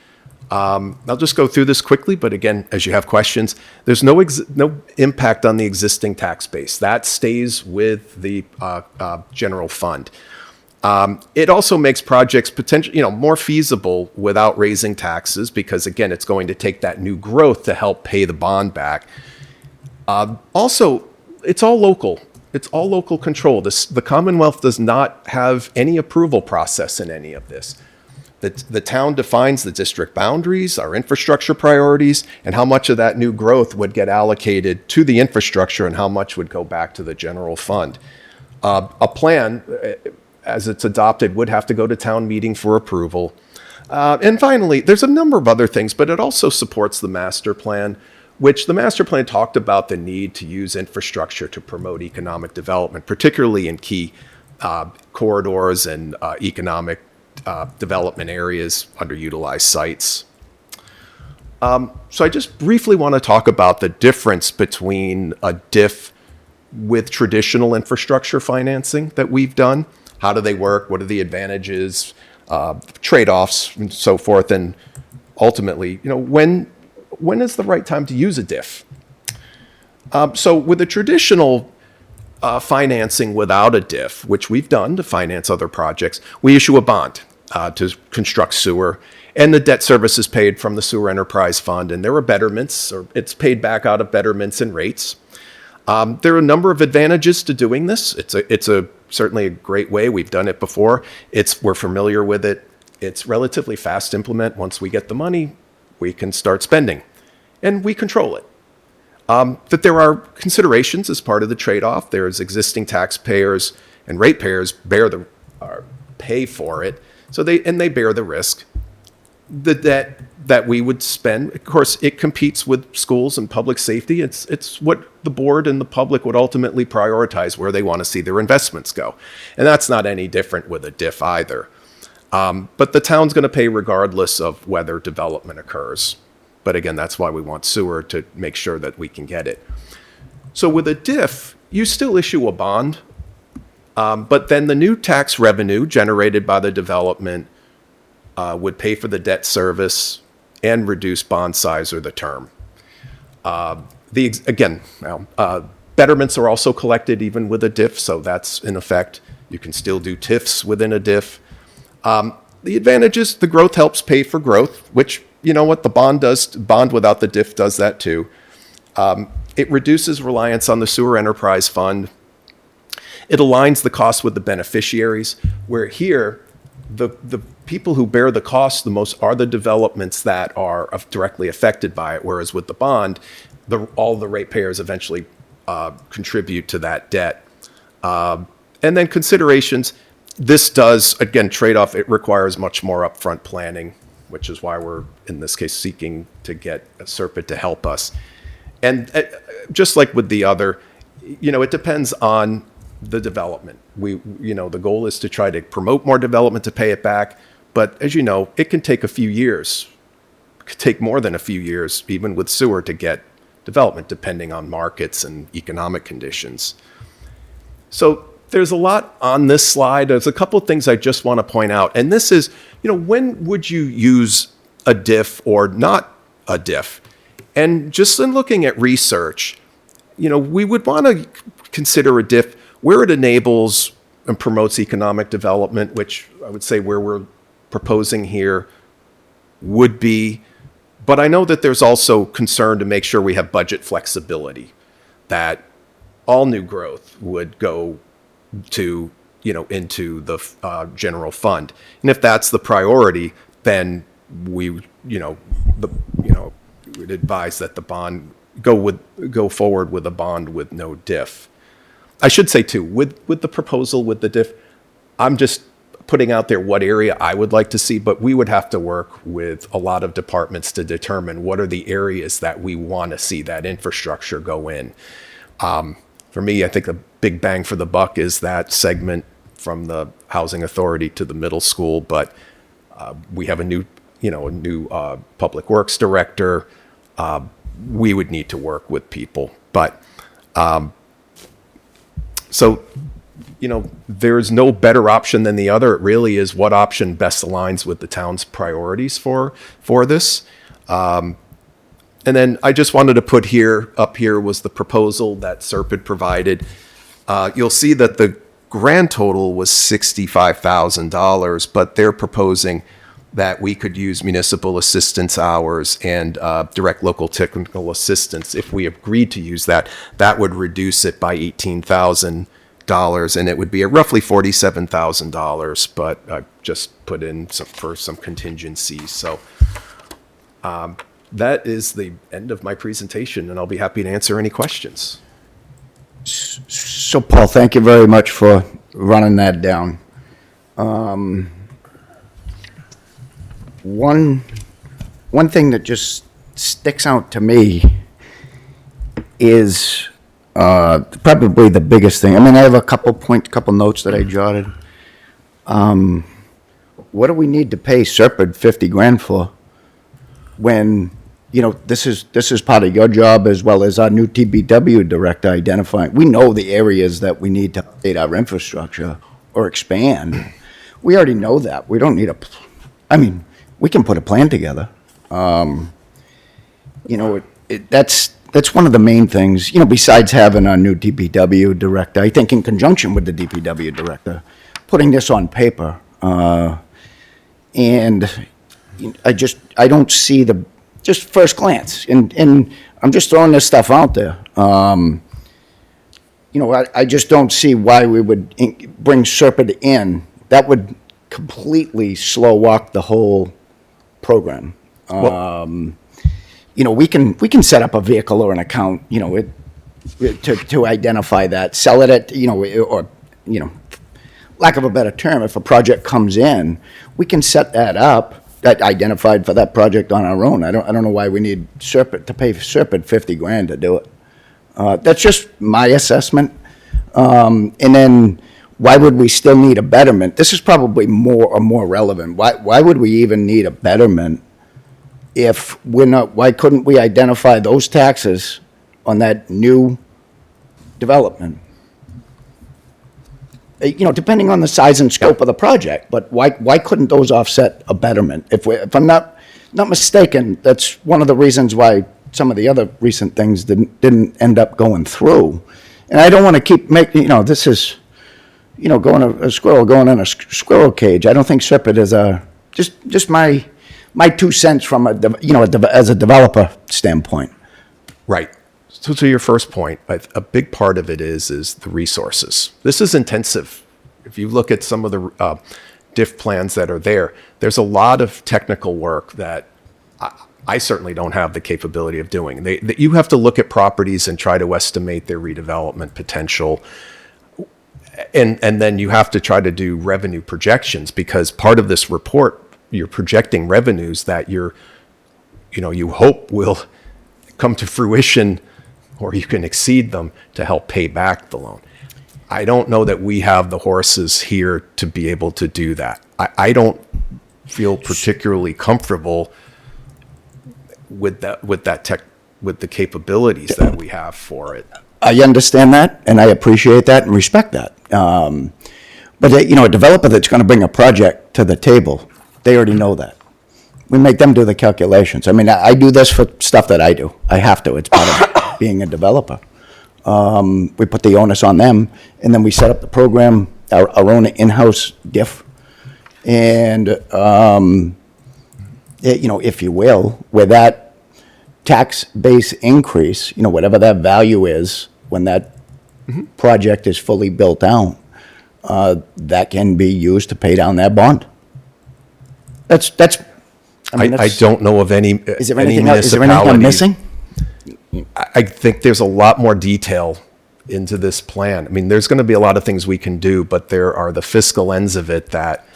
I'll just go through this quickly, but again, as you have questions, there's no impact on the existing tax base. That stays with the general fund. It also makes projects potentially, more feasible without raising taxes because, again, it's going to take that new growth to help pay the bond back. Also, it's all local. It's all local control. The Commonwealth does not have any approval process in any of this. The town defines the district boundaries, our infrastructure priorities, and how much of that new growth would get allocated to the infrastructure and how much would go back to the general fund. A plan, as it's adopted, would have to go to town meeting for approval. And finally, there's a number of other things, but it also supports the master plan, which the master plan talked about the need to use infrastructure to promote economic development, particularly in key corridors and economic development areas, underutilized sites. So I just briefly want to talk about the difference between a DIF with traditional infrastructure financing that we've done. How do they work? What are the advantages, trade-offs, and so forth? And ultimately, when is the right time to use a DIF? So with a traditional financing without a DIF, which we've done to finance other projects, we issue a bond to construct sewer, and the debt service is paid from the Sewer Enterprise Fund, and there are betterments, or it's paid back out of betterments and rates. There are a number of advantages to doing this. It's certainly a great way. We've done it before. We're familiar with it. It's relatively fast to implement. Once we get the money, we can start spending, and we control it. But there are considerations as part of the trade-off. There's existing taxpayers and ratepayers pay for it, so they bear the risk. The debt that we would spend, of course, it competes with schools and public safety. It's what the board and the public would ultimately prioritize, where they want to see their investments go. And that's not any different with a DIF either. But the town's going to pay regardless of whether development occurs. But again, that's why we want sewer, to make sure that we can get it. So with a DIF, you still issue a bond, but then the new tax revenue generated by the development would pay for the debt service and reduce bond size or the term. Betterments are also collected even with a DIF, so that's in effect. You can still do TIFs within a DIF. The advantage is the growth helps pay for growth, which, you know what, the bond does. Bond without the DIF does that too. It reduces reliance on the Sewer Enterprise Fund. It aligns the cost with the beneficiaries, where here, the people who bear the cost the most are the developments that are directly affected by it, whereas with the bond, all the ratepayers eventually contribute to that debt. And then considerations, this does, again, trade-off. It requires much more upfront planning, which is why we're, in this case, seeking to get Serpent to help us. And just like with the other, it depends on the development. The goal is to try to promote more development to pay it back. But as you know, it can take a few years. It could take more than a few years, even with sewer, to get development, depending on markets and economic conditions. So there's a lot on this slide. There's a couple of things I just want to point out. And this is, when would you use a DIF or not a DIF? And just in looking at research, we would want to consider a DIF where it enables and promotes economic development, which I would say where we're proposing here would be. But I know that there's also concern to make sure we have budget flexibility, that all new growth would go to, into the general fund. And if that's the priority, then we, would advise that the bond go forward with a bond with no DIF. I should say too, with the proposal with the DIF, I'm just putting out there what area I would like to see, but we would have to work with a lot of departments to determine what are the areas that we want to see that infrastructure go in. For me, I think the big bang for the buck is that segment from the housing authority to the middle school, but we have a new public works director. We would need to work with people, but so, there's no better option than the other. It really is what option best aligns with the town's priorities for this. And then I just wanted to put up here was the proposal that Serpent provided. You'll see that the grand total was $65,000, but they're proposing that we could use municipal assistance hours and direct local technical assistance. If we agreed to use that, that would reduce it by $18,000, and it would be at roughly $47,000. But I just put in some contingencies. So that is the end of my presentation, and I'll be happy to answer any questions. So, Paul, thank you very much for running that down. One thing that just sticks out to me is Probably the biggest thing, I mean, I have a couple notes that I jotted. What do we need to pay Serpent 50 grand for? When, you know, this is part of your job as well as our new TBW director identifying. We know the areas that we need to update our infrastructure or expand. We already know that. We don't need we can put a plan together. You know, that's one of the main things, you know, besides having our new DPW director, I think in conjunction with the DPW director, putting this on paper. And I don't see just first glance, and I'm just throwing this stuff out there. You know, I just don't see why we would bring Serpent in. That would completely slow walk the whole program. You know, we can set up a vehicle or an account, you know, to identify that, sell it at, you know, or, you know, lack of a better term, if a project comes in, we can set that up, that identified for that project on our own. I don't know why we need Serpent to pay Serpent 50 grand to do it. That's just my assessment. And then why would we still need a betterment? This is probably more relevant. Why would we even need a betterment if why couldn't we identify those taxes on that new development? You know, depending on the size and scope of the project, but why couldn't those offset a betterment? If I'm not mistaken, that's one of the reasons why some of the other recent things didn't end up going through. And I don't want to keep making, you know, this is, you know, a squirrel going in a squirrel cage. I don't think Serpent is just my 2 cents from as a developer standpoint. Right. So to your first point, a big part of it is the resources. This is intensive. If you look at some of the diff plans that are there, there's a lot of technical work that I certainly don't have the capability of doing. You have to look at properties and try to estimate their redevelopment potential. And then you have to try to do revenue projections, because part of this report, you're projecting revenues that you hope will come to fruition, or you can exceed them to help pay back the loan. I don't know that we have the horses here to be able to do that. I don't feel particularly comfortable with the capabilities that we have for it. I understand that, and I appreciate that and respect that. But you know, a developer that's going to bring a project to the table, they already know that. We make them do the calculations. I mean, I do this for stuff that I do. I have to. It's part of being a developer. We put the onus on them, and then we set up the program, our own in-house diff, and you know, if you will, where that tax base increase, you know, whatever that value is when that project is fully built out, that can be used to pay down that bond. I don't know of any Is there anything I'm missing? I think there's a lot more detail into this plan. I mean, there's going to be a lot of things we can do, but there are the fiscal ends of it that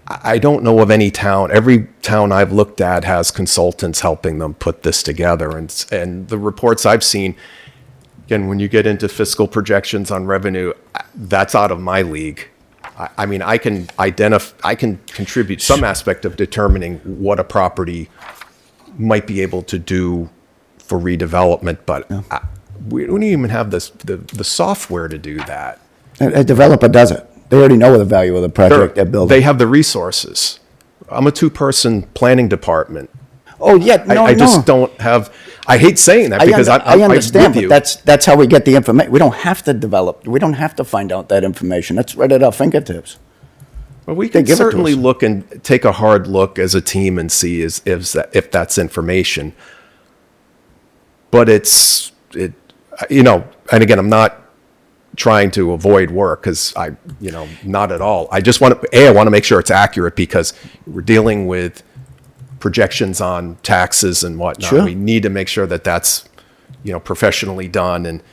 I don't know of any town. Every town I've looked at has consultants helping them put this together. And the reports I've seen, again, when you get into fiscal projections on revenue, that's out of my league. I mean, I can contribute some aspect of determining what a property might be able to do for redevelopment, but we don't even have the software to do that. A developer does it. They already know the value of the project they're building. They have the resources. I'm a 2-person planning department. Oh, yeah, I just don't have, I hate saying that because I understand, with you. but that's how we get the information. We don't have to develop, we don't have to find out that information. That's right at our fingertips. Well, we They can give it to certainly us. look and take a hard look as a team and see if that's information. But and again, I'm not trying to avoid work because not at all. I just want to make sure it's accurate because we're dealing with projections on taxes and whatnot. Sure. We need to make sure that that's, professionally done and,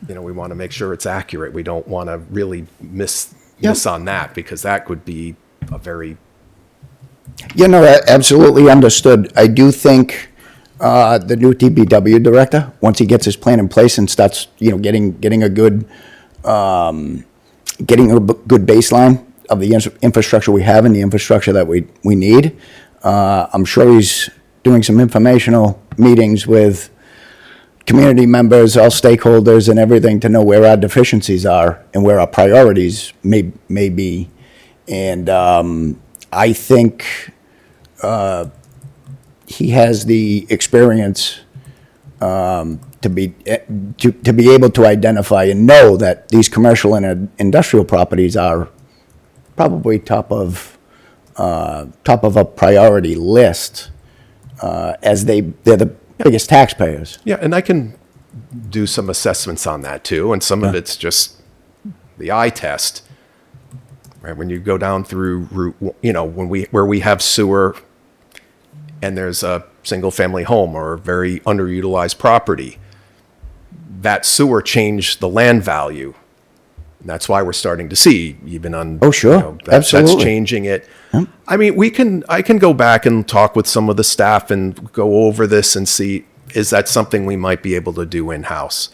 we want to make sure it's accurate. We don't want to really miss on that because that would be a very Absolutely understood. I do think the new DPW director, once he gets his plan in place and starts, getting a good, good baseline of the infrastructure we have and the infrastructure that we need. I'm sure he's doing some informational meetings with community members, all stakeholders and everything to know where our deficiencies are and where our priorities may be. And I think he has the experience to be able to identify and know that these commercial and industrial properties are probably top of a priority list, as they're the biggest taxpayers. Yeah, and I can do some assessments on that too, and some of it's just the eye test. Right, when you go down through Route, where we have sewer, and there's a single-family home or a very underutilized property, that sewer changed the land value. And that's why we're starting to see, even on that's changing it. I mean, I can go back and talk with some of the staff and go over this and see, is that something we might be able to do in-house?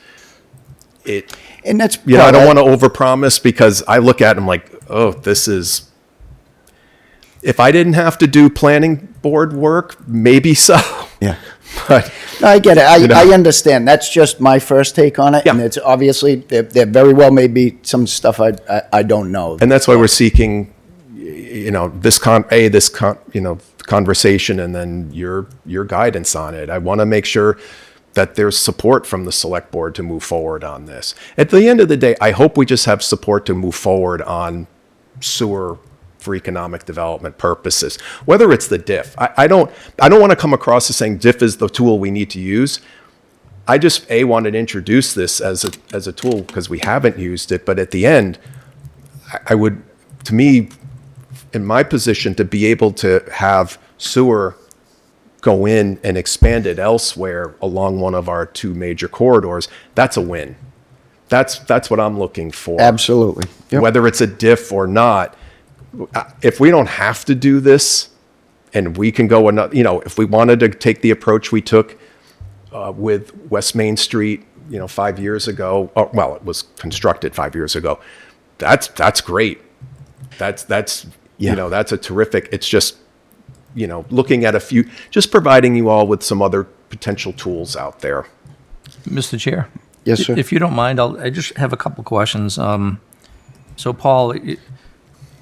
And that's I don't want to overpromise, because I look at them like, oh, this is. If I didn't have to do planning board work, maybe so. Yeah. But no, I get it. I understand. That's just my first take on it. Yeah. And it's obviously, there very well may be some stuff I don't know. And that's why we're seeking, this conversation, and then your guidance on it. I want to make sure that there's support from the select board to move forward on this. At the end of the day, I hope we just have support to move forward on sewer for economic development purposes, whether it's the DIF. I don't want to come across as saying DIF is the tool we need to use. I just wanted to introduce this as a tool because we haven't used it. But at the end, I would, to me, in my position, to be able to have sewer go in and expand it elsewhere along one of our two major corridors, that's a win. That's what I'm looking for. Absolutely. Yep. Whether it's a DIF or not, if we don't have to do this, and we can go another, if we wanted to take the approach we took with West Main Street, 5 years ago, well, it was constructed 5 years ago. That's great. That's that's a terrific. It's just, looking at just providing you all with some other potential tools out there. Mr. Chair? Yes, sir. If you don't mind, I just have a couple questions. So, Paul,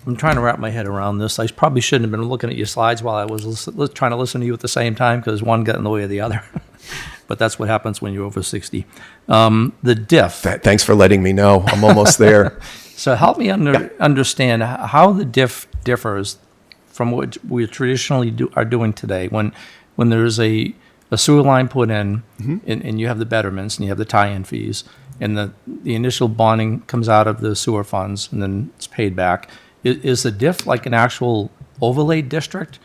I'm trying to wrap my head around this. I probably shouldn't have been looking at your slides while I was trying to listen to you at the same time, because one got in the way of the other. But that's what happens when you're over 60. The DIF. Thanks for letting me know. I'm almost there. So help me understand how the DIF differs from what we traditionally are doing today. When there's a sewer line put in, and you have the betterments and you have the tie-in fees, and the initial bonding comes out of the sewer funds and then it's paid back. Is the DIF like an actual overlay district,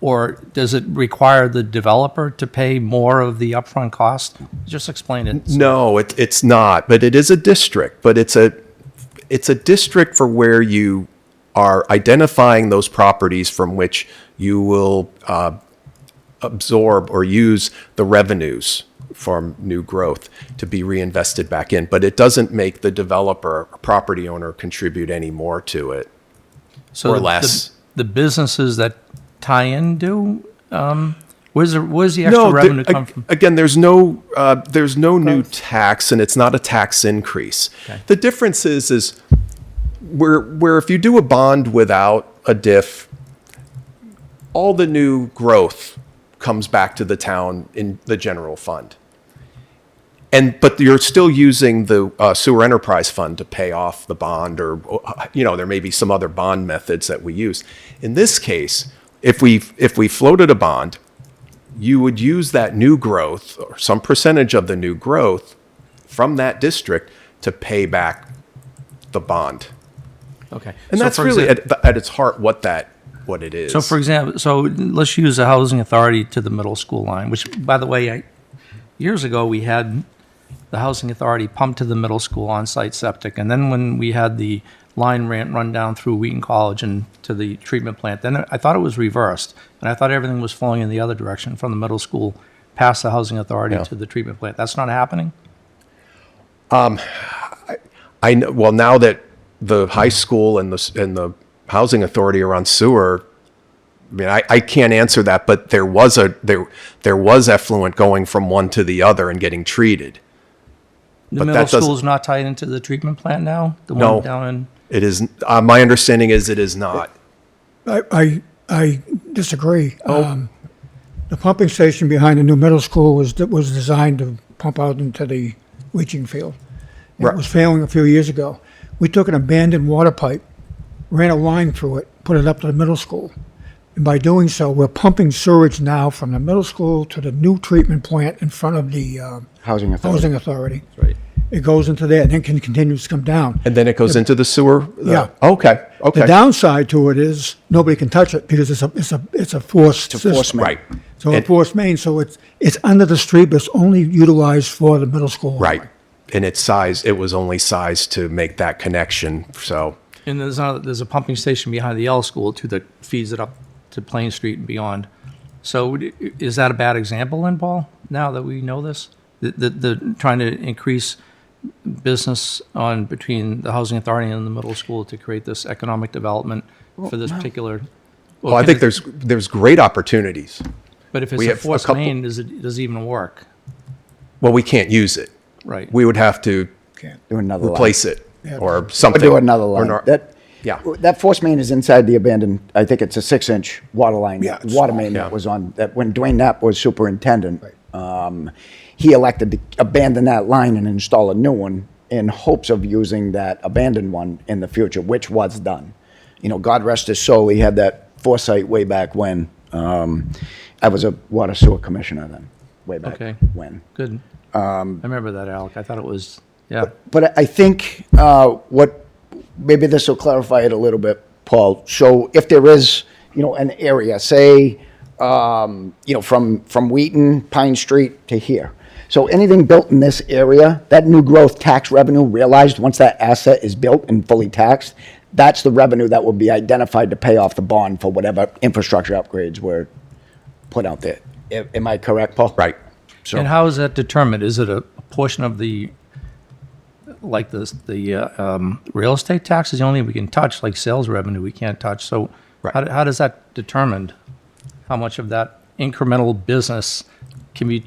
or does it require the developer to pay more of the upfront cost? Just explain it. No, it's not, but it is a district. But it's a district for where you are identifying those properties from which you will absorb or use the revenues from new growth to be reinvested back in. But it doesn't make the developer or property owner contribute any more to it, or less. The businesses that tie in do? Where's the extra revenue come from? Again, there's no new tax, and it's not a tax increase. Okay. The difference is where if you do a bond without a DIF, all the new growth comes back to the town in the general fund. But you're still using the sewer enterprise fund to pay off the bond, or there may be some other bond methods that we use. In this case, if we floated a bond, you would use that new growth or some percentage of the new growth from that district to pay back the bond. Okay. And So that's for really exa- at its heart what it is. So, for example, let's use the housing authority to the middle school line, which, by the way, years ago we had the housing authority pump to the middle school on-site septic, and then when we had the line run down through Wheaton College and to the treatment plant, then I thought it was reversed, and I thought everything was flowing in the other direction from the middle school past the housing authority Yeah. to the treatment plant. That's not happening? I know, well, now that the high school and the housing authority are on sewer, I mean, I can't answer that, but there was effluent going from one to the other and getting treated. The But middle that doesn't- school is not tied into the treatment plant now? The No. one down in, It is, my understanding is it is not. I disagree. The pumping station behind the new middle school was designed to pump out into the leaching field. Right. It was failing a few years ago. We took an abandoned water pipe, ran a line through it, put it up to the middle school. And by doing so, we're pumping sewage now from the middle school to the new treatment plant in front of the Housing authority. housing authority. right. It goes into there and then continues to come down. And then it goes into the sewer? Yeah. Okay, The okay. downside to it is nobody can touch it because it's a forced It's a force system. main. Right, So a And- forced main, so it's under the street, but it's only utilized for the middle school. right. And it was only sized to make that connection, so. And there's a pumping station behind the Yale School too that feeds it up to Plain Street and beyond. So is that a bad example then, Paul, now that we know this? The trying to increase business between the housing authority and the middle school to create this economic development for this particular. Well, I can think it- there's great opportunities. But if it's we a have a forced couple- main, does it even work? Well, we can't use it. Right. We would have to Do another line. replace it or Or something. do another Or line. not- That, that force main is inside the abandoned, I think it's a 6-inch water line, Yeah, it's water small. main Yeah. that was on, that when Dwayne Knapp was superintendent, he elected to abandon that line and install a new one in hopes of using that abandoned one in the future, which was done. You know, God rest his soul, he had that foresight way back when. I was a water sewer commissioner then, way back Okay. when. Good. I remember that, Alec. I thought it was, yeah. But I think maybe this will clarify it a little bit, Paul. So if there is, an area, say, from Wheaton, Pine Street to here. So anything built in this area, that new growth tax revenue realized once that asset is built and fully taxed, that's the revenue that will be identified to pay off the bond for whatever infrastructure upgrades were put out there. Am I correct, Paul? Right. So- And how is that determined? Is it a portion of the real estate tax is the only thing we can touch, like sales revenue we can't touch. So Right. how does that determined? How much of that incremental business can be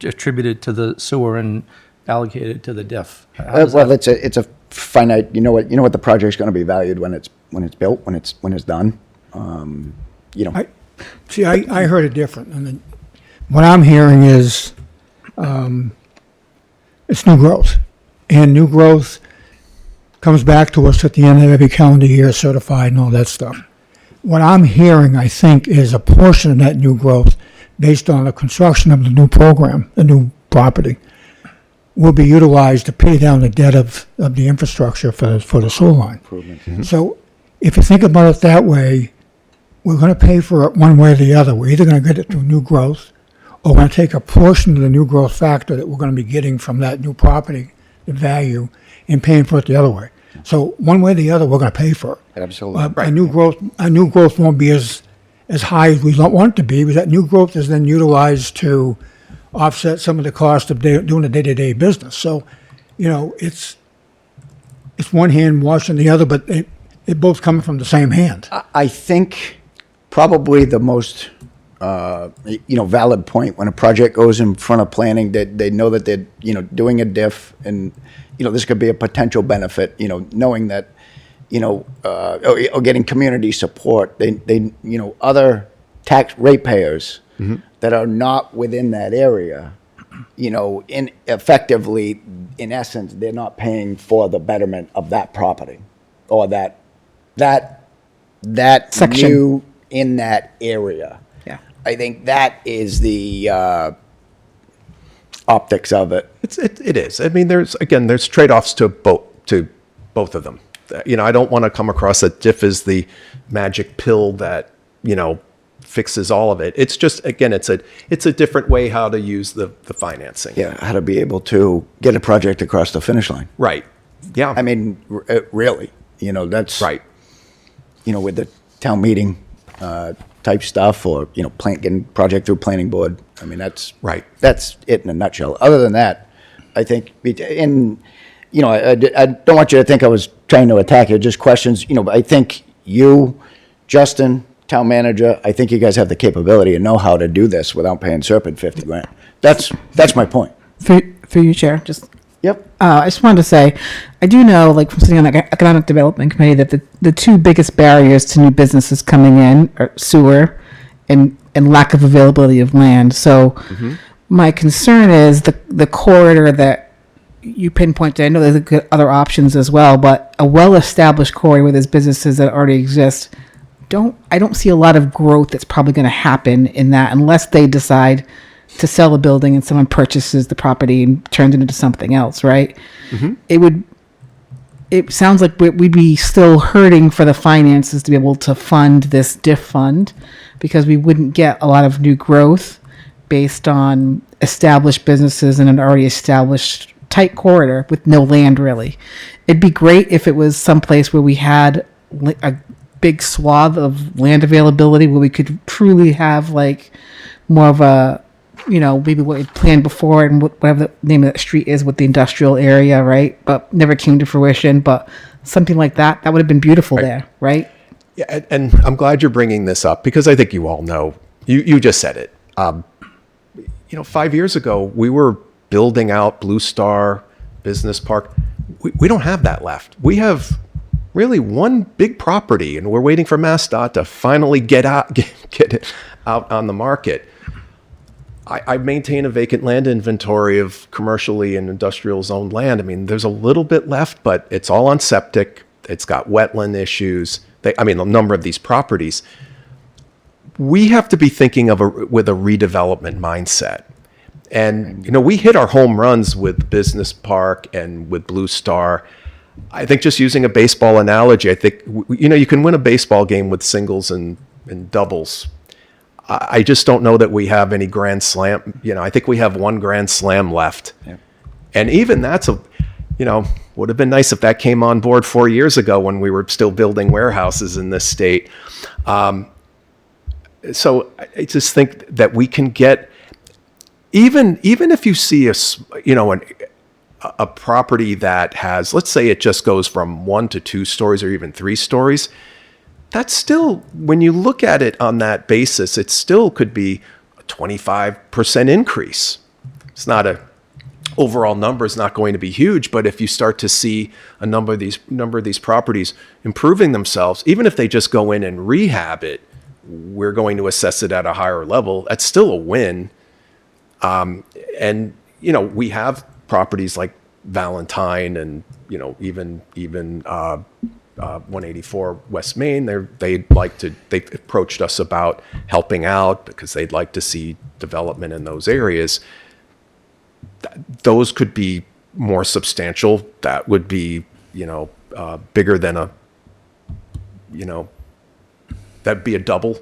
attributed to the sewer and allocated to the diff? How does Well, that- it's a finite. You know what the project's going to be valued when it's built, when it's done. I heard it different. And then what I'm hearing is it's new growth. And new growth comes back to us at the end of every calendar year, certified and all that stuff. What I'm hearing, I think, is a portion of that new growth based on the construction of the new program, the new property, will be utilized to pay down the debt of the infrastructure for the sewer line. So if you think about it that way, we're going to pay for it one way or the other. We're either going to get it through new growth, or we're going to take a portion of the new growth factor that we're going to be getting from that new property, the value, and paying for it the other way. So one way or the other, we're going to pay for it. Absolutely. Our new growth won't be as high as we want it to be, because that new growth is then utilized to offset some of the cost of doing the day-to-day business. So, it's one hand washing the other, but it both coming from the same hand. I think probably the most valid point when a project goes in front of planning, that they know that they're doing a diff, and this could be a potential benefit. Knowing that or getting community support. They other tax ratepayers that are not within that area. Effectively, in essence, they're not paying for the betterment of that property or that Section. new in that area. Yeah. I think that is the optics of it. It is. I mean, there's trade-offs to both of them. I don't want to come across that diff as the magic pill that fixes all of it. It's just, again, it's a different way how to use the financing. Yeah, how to be able to get a project across the finish line. Right. Yeah. I mean, really, that's right. With the town meeting type stuff, or getting project through planning board. I mean, that's Right. That's it in a nutshell. Other than that, I think, and you know, I don't want you to think I was trying to attack you. Just questions. You know, but I think you, Justin, town manager, I think you guys have the capability and know how to do this without paying Serpent $50,000. That's my point. For you, Chair, just Yep. I just wanted to say, I do know, like from sitting on the Economic Development Committee, that the two biggest barriers to new businesses coming in are sewer and lack of availability of land. So my concern is the corridor that you pinpointed. I know there's good other options as well, but a well-established corridor where there's businesses that already exist, I don't see a lot of growth that's probably going to happen in that unless they decide to sell a building and someone purchases the property and turns it into something else, right? It sounds like we'd be still hurting for the finances to be able to fund this diff fund because we wouldn't get a lot of new growth based on established businesses in an already established tight corridor with no land really. It'd be great if it was someplace where we had a big swath of land availability where we could truly have like more of a, you know, maybe what we planned before and whatever the name of that street is with the industrial area, right? But never came to fruition. But something like that would have been beautiful there, right? Yeah, and I'm glad you're bringing this up because I think you all know, you just said it. You know, 5 years ago, we were building out Blue Star Business Park. We don't have that left. We have really one big property, and we're waiting for MassDOT to finally get it out on the market. I maintain a vacant land inventory of commercially and industrial zoned land. I mean, there's a little bit left, but it's all on septic. It's got wetland issues. A number of these properties. We have to be thinking with a redevelopment mindset. And, you know, we hit our home runs with Business Park and with Blue Star. I think just using a baseball analogy, I think, you know, you can win a baseball game with singles and doubles. I just don't know that we have any grand slam. You know, I think we have one grand slam left. Yeah. And even that's would have been nice if that came on board 4 years ago when we were still building warehouses in this state. So I just think that we can get, even if you see a property that has, let's say it just goes from 1 to 2 stories or even 3 stories, that's still, when you look at it on that basis, it still could be a 25% increase. It's not overall number is not going to be huge, but if you start to see a number of these properties improving themselves, even if they just go in and rehab it, we're going to assess it at a higher level. That's still a win. And you know, we have properties like Valentine and, you know, even 184 West Main. They approached us about helping out because they'd like to see development in those areas. Those could be more substantial. That would be, you know, bigger than that'd be a double.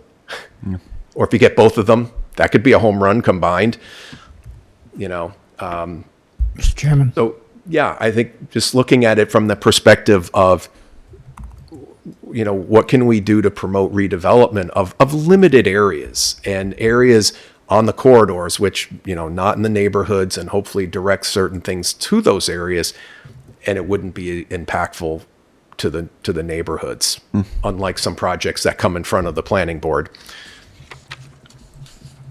Yeah. Or if you get both of them, that could be a home run combined, you know. Mr. Chairman. So, yeah, I think just looking at it from the perspective of, you know, what can we do to promote redevelopment of limited areas and areas on the corridors, which, you know, not in the neighborhoods, and hopefully direct certain things to those areas, and it wouldn't be impactful to the neighborhoods, unlike some projects that come in front of the planning board.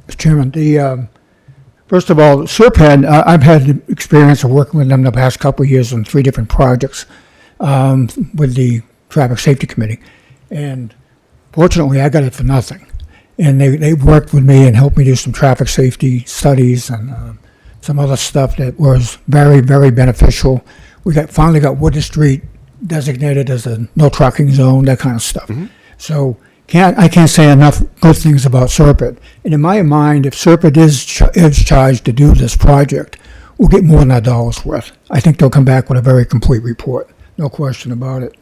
Mr. Chairman, first of all, Serpent, I've had experience of working with them the past couple of years on 3 different projects with the Traffic Safety Committee. And fortunately, I got it for nothing. And they worked with me and helped me do some traffic safety studies and some other stuff that was very, very beneficial. We finally got Woodard Street designated as a no trucking zone, that kind of stuff. Mm-hmm. So I can't say enough good things about Serpent. And in my mind, if Serpent is charged to do this project, we'll get more than our dollar's worth. I think they'll come back with a very complete report, no question about it.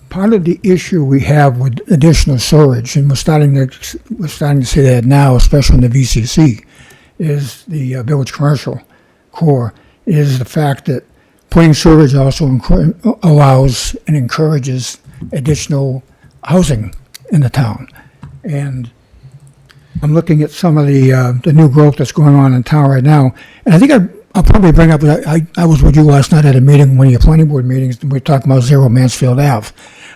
Part of the issue we have with additional storage, and we're starting to see that now, especially in the VCC, is the Village Commercial Core, is the fact that putting storage also allows and encourages additional housing in the town. And I'm looking at some of the new growth that's going on in town right now, and I think I'll probably bring up. I was with you last night at a meeting, one of your planning board meetings, and we were talking about Zero Mansfield Ave.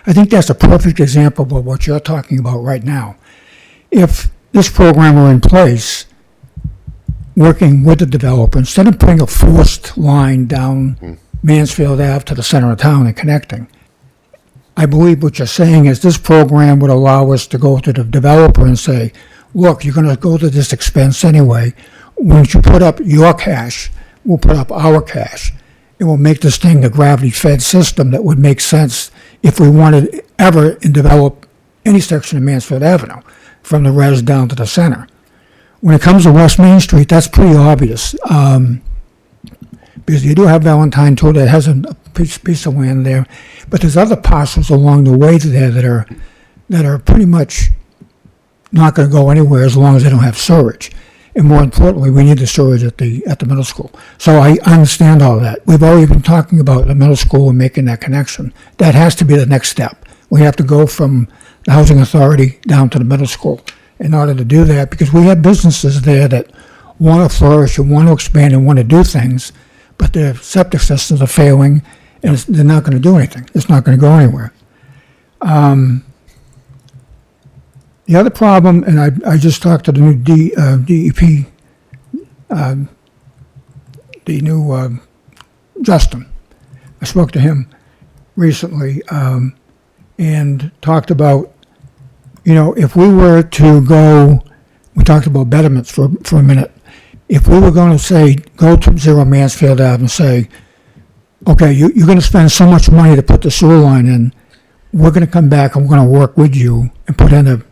I think that's a perfect example of what you're talking about right now. If this program were in place, working with the developer, instead of putting a forced line down Mansfield Ave to the center of town and connecting, I believe what you're saying is this program would allow us to go to the developer and say, look, you're going to go to this expense anyway. Once you put up your cash, we'll put up our cash. It will make this thing a gravity-fed system that would make sense if we wanted ever to develop any section of Mansfield Avenue, from the res down to the center. When it comes to West Main Street, that's pretty obvious. Because you do have Valentine too that has a piece of land there, but there's other parcels along the way there that are pretty much not going to go anywhere as long as they don't have storage. And more importantly, we need the storage at the middle school. So I understand all that. We've already been talking about the middle school and making that connection. That has to be the next step. We have to go from the housing authority down to the middle school in order to do that, because we have businesses there that want to flourish and want to expand and want to do things, but their septic systems are failing and they're not going to do anything. It's not going to go anywhere. The other problem, and I just talked to the new DEP, the new Justin. I spoke to him recently and talked about, if we were to go, we talked about betterments for a minute. If we were going to say, go to Zero Mansfield Ave and say, okay, you're going to spend so much money to put the sewer line in, we're going to come back and we're going to work with you and put in a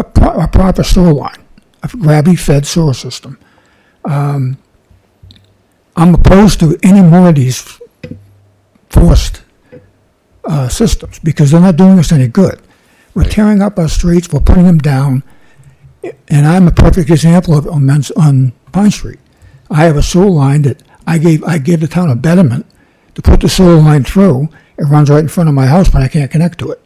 proper sewer line, a gravity-fed sewer system. I'm opposed to any more of these forced systems because they're not doing us any good. We're tearing up our streets, we're putting them down, and I'm a perfect example of on Pine Street. I have a sewer line that I gave the town a betterment to put the sewer line through. It runs right in front of my house, but I can't connect to it.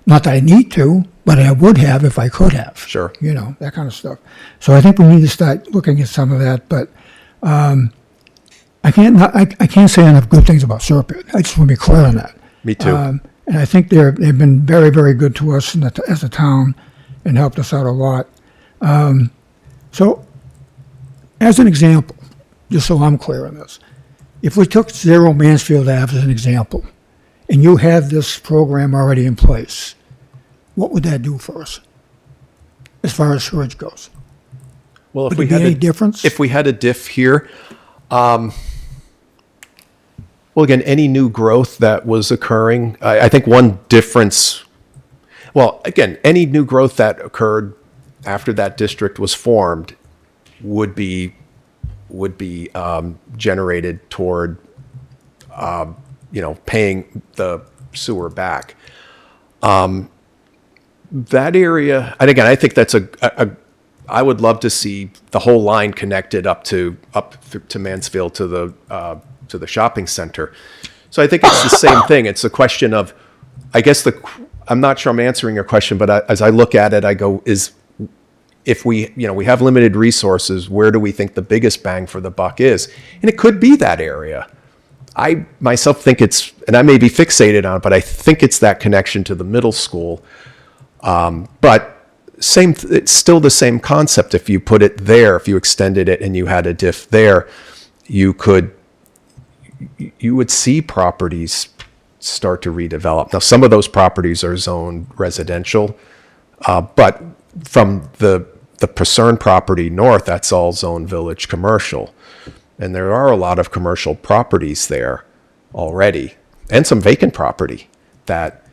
Not that I need to, but I would have if I could have. Sure. That kind of stuff. So I think we need to start looking at some of that, but I can't say enough good things about Serpent. I just want to be clear on that. Me too. And I think they've been very, very good to us as a town and helped us out a lot. So, as an example, just so I'm clear on this, if we took Zero Mansfield Ave as an example, and you have this program already in place, what would that do for us as far as sewage goes? Well, if Would we there be had any difference? If we had a diff here, well, again, any new growth that was occurring, I think one difference. Well, again, any new growth that occurred after that district was formed would be generated toward paying the sewer back. That area, and again, I think that's I would love to see the whole line connected up to Mansfield to the shopping center. So I think it's the same thing. It's a question of, I guess I'm not sure I'm answering your question, but as I look at it, I go, if we have limited resources, where do we think the biggest bang for the buck is? And it could be that area. I myself think it's, and I may be fixated on it, but I think it's that connection to the middle school. But it's still the same concept. If you put it there, if you extended it and you had a diff there, you would see properties start to redevelop. Now, some of those properties are zoned residential, but from the Purcern property north, that's all zoned village commercial. And there are a lot of commercial properties there already, and some vacant property that,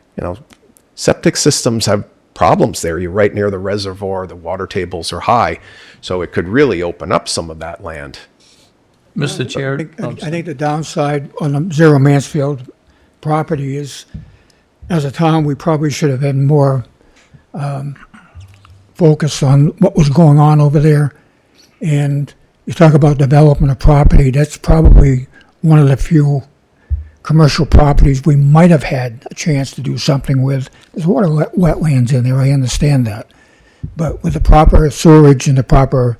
septic systems have problems there. You're right near the reservoir, the water tables are high, so it could really open up some of that land. Mr. Chair. I think the downside on the Zero Mansfield property is, as a town, we probably should have had more focus on what was going on over there. And you talk about development of property, that's probably one of the few commercial properties we might have had a chance to do something with. There's a lot of wetlands in there, I understand that. But with the proper sewerage and the proper,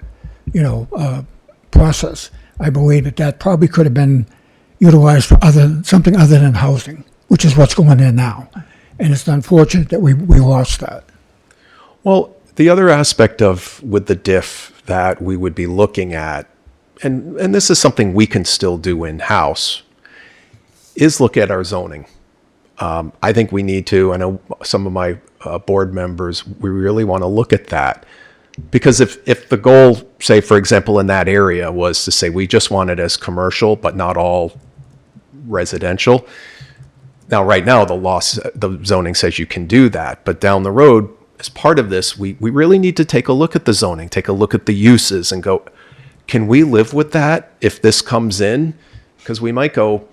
process, I believe that probably could have been utilized for something other than housing, which is what's going in now. And it's unfortunate that we lost that. Well, the other aspect with the diff that we would be looking at, and this is something we can still do in-house, is look at our zoning. I think we need to, I know some of my board members, we really want to look at that. Because if the goal, say, for example, in that area was to say we just want it as commercial, but not all residential. Now, right now, the zoning says you can do that. But down the road, as part of this, we really need to take a look at the zoning, take a look at the uses and go, can we live with that if this comes in? Because we might go,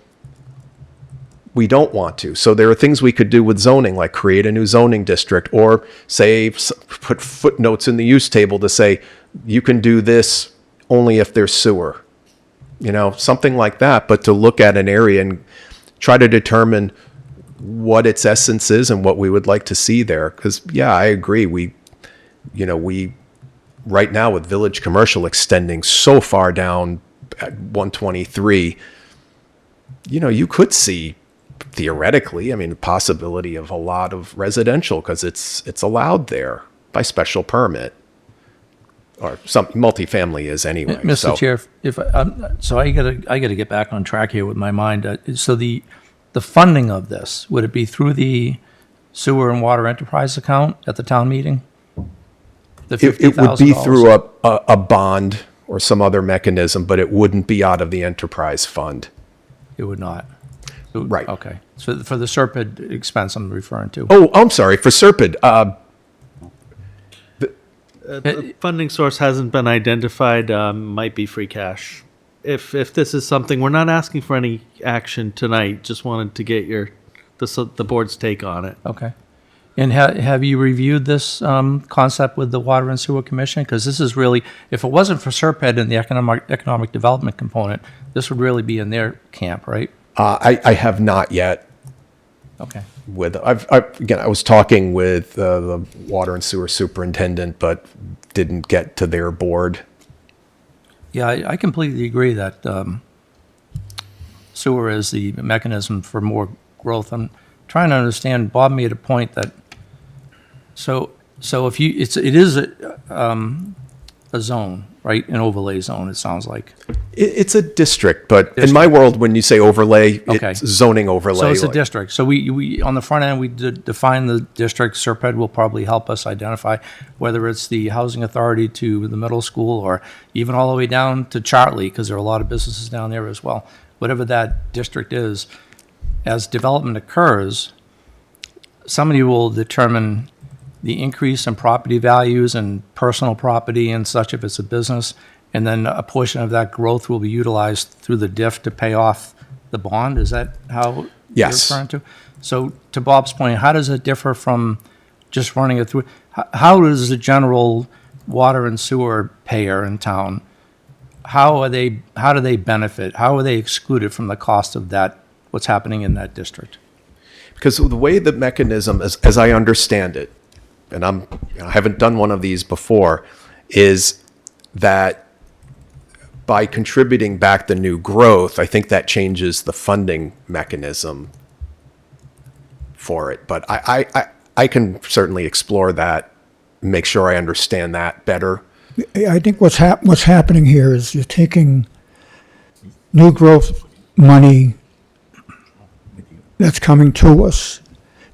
we don't want to. So there are things we could do with zoning, like create a new zoning district, or say, put footnotes in the use table to say, you can do this only if there's sewer. Something like that, but to look at an area and try to determine what its essence is and what we would like to see there. Because, yeah, I agree. We right now with Village Commercial extending so far down at 123, you could see, theoretically, the possibility of a lot of residential because it's allowed there by special permit, or some multifamily is anyway. Mr. Chair, so I gotta get back on track here with my mind. So the funding of this, would it be through the sewer and water enterprise account at the town meeting? The It would be $50,000? through a bond or some other mechanism, but it wouldn't be out of the enterprise fund. It would not. Right. Okay. So for the Serpent expense I'm referring to. Oh, I'm sorry. For Serpent, The funding source hasn't been identified, might be free cash. If this is something, we're not asking for any action tonight, just wanted to get the board's take on it. Okay. And have you reviewed this concept with the Water and Sewer Commission? Because this is really, if it wasn't for Serpent and the economic development component, this would really be in their camp, right? I have not yet. Okay. I was talking with the water and sewer superintendent, but didn't get to their board. Yeah, I completely agree that sewer is the mechanism for more growth. I'm trying to understand. Bob made a point that so if it is a zone, right? An overlay zone. It sounds like It's a district, but in my world, when you say overlay, Okay. it's zoning overlay. So it's a like- district. So we on the front end, we define the district. Serped will probably help us identify whether it's the housing authority to the middle school or even all the way down to Chartley, because there are a lot of businesses down there as well. Whatever that district is, as development occurs, somebody will determine the increase in property values and personal property and such if it's a business, and then a portion of that growth will be utilized through the DIF to pay off the bond. Is that how Yes. you're referring to? So to Bob's point, how does it differ from just running it through? How does the general water and sewer payer in town, how do they benefit? How are they excluded from the cost of that, what's happening in that district? Because the way the mechanism, as I understand it, and I haven't done one of these before, is that by contributing back the new growth, I think that changes the funding mechanism for it. But I can certainly explore that, make sure I understand that better. I think what's happening here is you're taking new growth money that's coming to us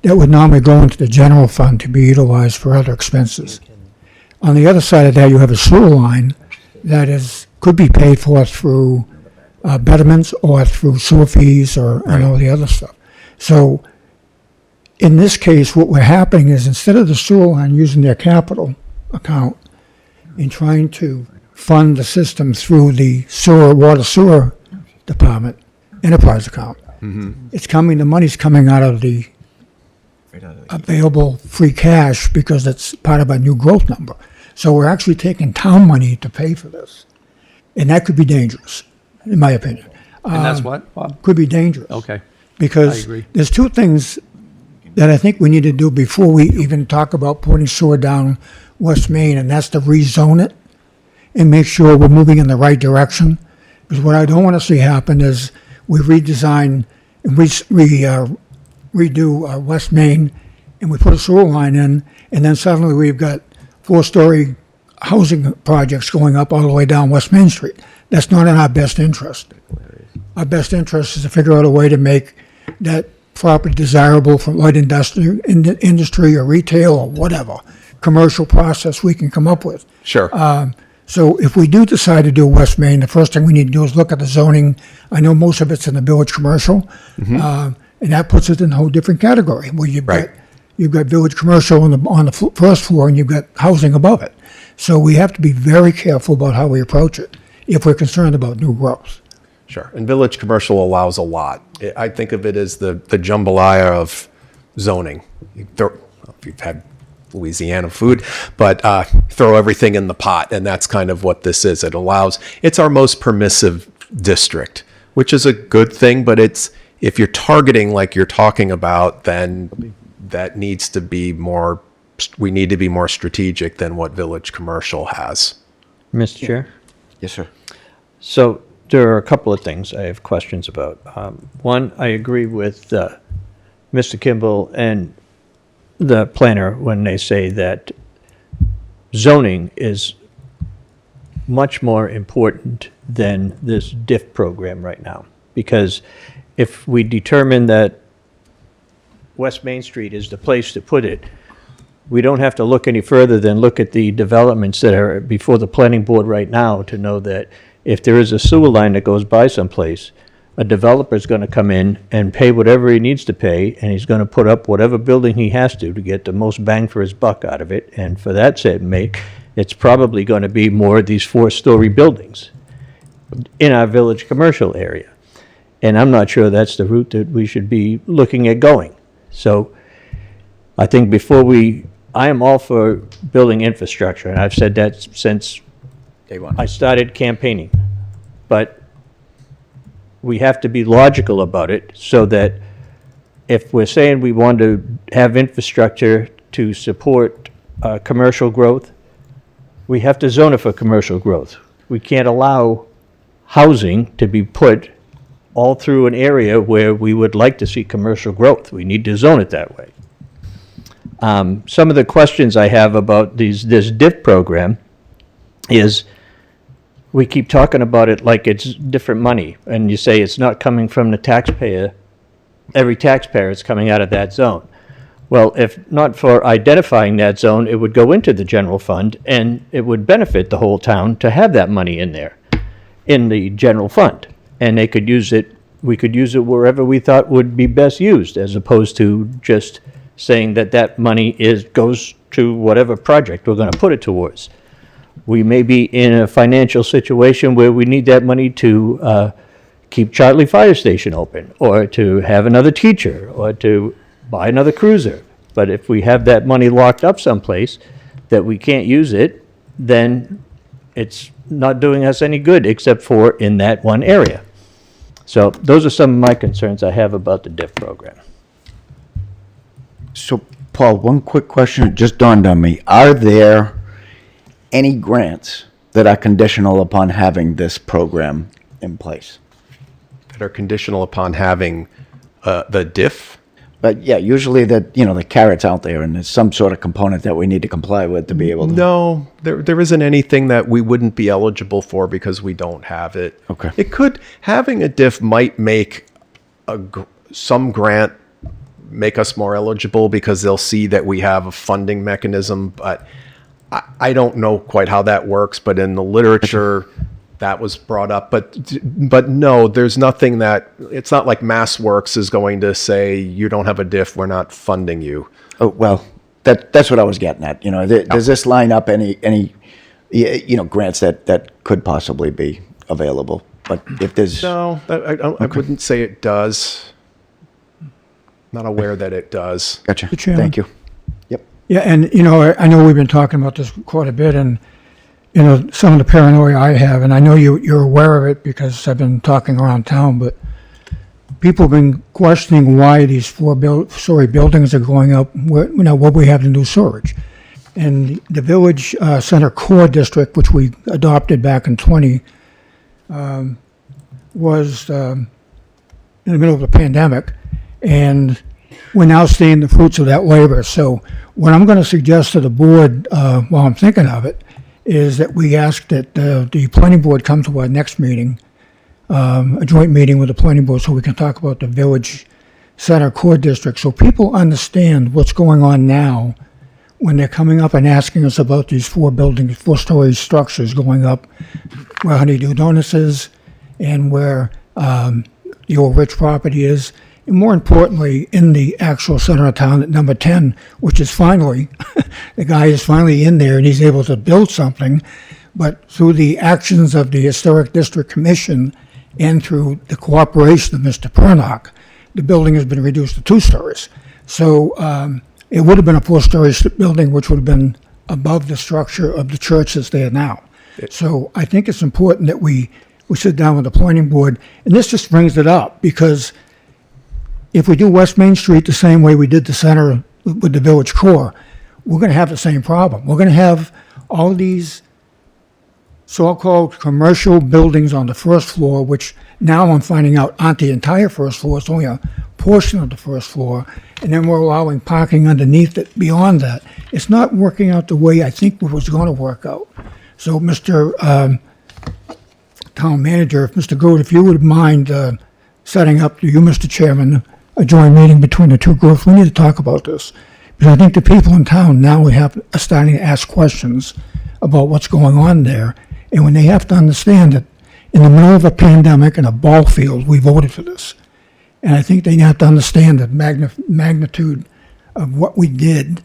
that would normally go into the general fund to be utilized for other expenses. On the other side of that, you have a sewer line that could be paid for through betterments or through sewer fees or and all the other stuff. So in this case, what we're happening is instead of the sewer line using their capital account in trying to fund the system through the water sewer department enterprise account, the money's coming out of the available free cash because it's part of a new growth number. So we're actually taking town money to pay for this. And that could be dangerous, in my opinion. And that's what, Bob? Could be dangerous. Okay. Because I agree. there's two things that I think we need to do before we even talk about putting sewer down West Main, and that's to rezone it and make sure we're moving in the right direction. Because what I don't want to see happen is we redesign and redo West Main, and we put a sewer line in, and then suddenly we've got 4-story housing projects going up all the way down West Main Street. That's not in our best interest. Our best interest is to figure out a way to make that property desirable for light industry or retail or whatever commercial process we can come up with. Sure. So if we do decide to do West Main, the first thing we need to do is look at the zoning. I know most of it's in the village commercial, and that puts it in a whole different category where you've got village commercial on the first floor and you've got housing above it. So we have to be very careful about how we approach it if we're concerned about new growth. Sure. And village commercial allows a lot. I think of it as the jambalaya of zoning. You've had Louisiana food, but throw everything in the pot, and that's kind of what this is. It's our most permissive district, which is a good thing, but if you're targeting like you're talking about, then that needs to be we need to be more strategic than what village commercial has. Mr. Chair? Yes, sir. So there are a couple of things I have questions about. One, I agree with Mr. Kimball and the planner when they say that zoning is much more important than this DIF program right now. Because if we determine that West Main Street is the place to put it, we don't have to look any further than look at the developments that are before the planning board right now to know that if there is a sewer line that goes by someplace, a developer's going to come in and pay whatever he needs to pay, and he's going to put up whatever building he has to get the most bang for his buck out of it. And for that said make, it's probably going to be more of these 4-story buildings in our village commercial area. And I'm not sure that's the route that we should be looking at going. So I think I am all for building infrastructure, and I've said that since Day one. I started campaigning. But we have to be logical about it so that if we're saying we want to have infrastructure to support commercial growth, we have to zone it for commercial growth. We can't allow housing to be put all through an area where we would like to see commercial growth. We need to zone it that way. Some of the questions I have about this DIF program is we keep talking about it like it's different money, and you say it's not coming from the taxpayer. Every taxpayer is coming out of that zone. Well, if not for identifying that zone, it would go into the general fund, and it would benefit the whole town to have that money in there, in the general fund. And they could use it, we could use it wherever we thought would be best used, as opposed to just saying that money goes to whatever project we're going to put it towards. We may be in a financial situation where we need that money to keep Chartley Fire Station open, or to have another teacher, or to buy another cruiser. But if we have that money locked up someplace that we can't use it, then it's not doing us any good except for in that one area. So those are some of my concerns I have about the DIF program. So, Paul, one quick question that just dawned on me. Are there any grants that are conditional upon having this program in place? That are conditional upon having the DIF? But yeah, usually the carrot's out there and there's some sort of component that we need to comply with to be able to. No, there isn't anything that we wouldn't be eligible for because we don't have it. Okay. Having a DIF might make some grant make us more eligible because they'll see that we have a funding mechanism, but I don't know quite how that works, but in the literature that was brought up. But no, there's nothing it's not like MassWorks is going to say, you don't have a DIF, we're not funding you. Oh, well, that's what I was getting at. Does this line up any grants that could possibly be available? But if there's... No, I wouldn't say it does. Not aware that it does. Gotcha. Mr. Chairman. Thank you. Yep. Yeah, and I know we've been talking about this quite a bit, and some of the paranoia I have, and I know you're aware of it because I've been talking around town, but people have been questioning why these 4-story buildings are going up. What we have to do storage. And the Village Center Core District, which we adopted back in 20, was in the middle of the pandemic, and we're now seeing the fruits of that labor. So what I'm going to suggest to the board, while I'm thinking of it, is that we ask that the planning board come to our next meeting, a joint meeting with the planning board, so we can talk about the Village Center Core District, so people understand what's going on now when they're coming up and asking us about these four-story structures going up where Honeydew Donuts is and where the old Rich property is, and more importantly, in the actual center of town at number 10, which is finally, the guy is finally in there and he's able to build something, but through the actions of the Historic District Commission and through the cooperation of Mr. Pernock, the building has been reduced to 2 stories. So it would have been a 4-story building, which would have been above the structure of the church that's there now. So I think it's important that we sit down with the planning board, and this just brings it up, because if we do West Main Street the same way we did the center with the Village Core, we're going to have the same problem. We're going to have all these so-called commercial buildings on the first floor, which now I'm finding out aren't the entire first floor, it's only a portion of the first floor, and then we're allowing parking underneath it beyond that. It's not working out the way I think it was going to work out. So, Mr. Town Manager, if Mr. Goode, if you would mind setting up, you, Mr. Chairman, a joint meeting between the two groups, we need to talk about this. Because I think the people in town now are starting to ask questions about what's going on there. And when they have to understand that in the middle of a pandemic and a ball field, we voted for this. And I think they have to understand the magnitude of what we did,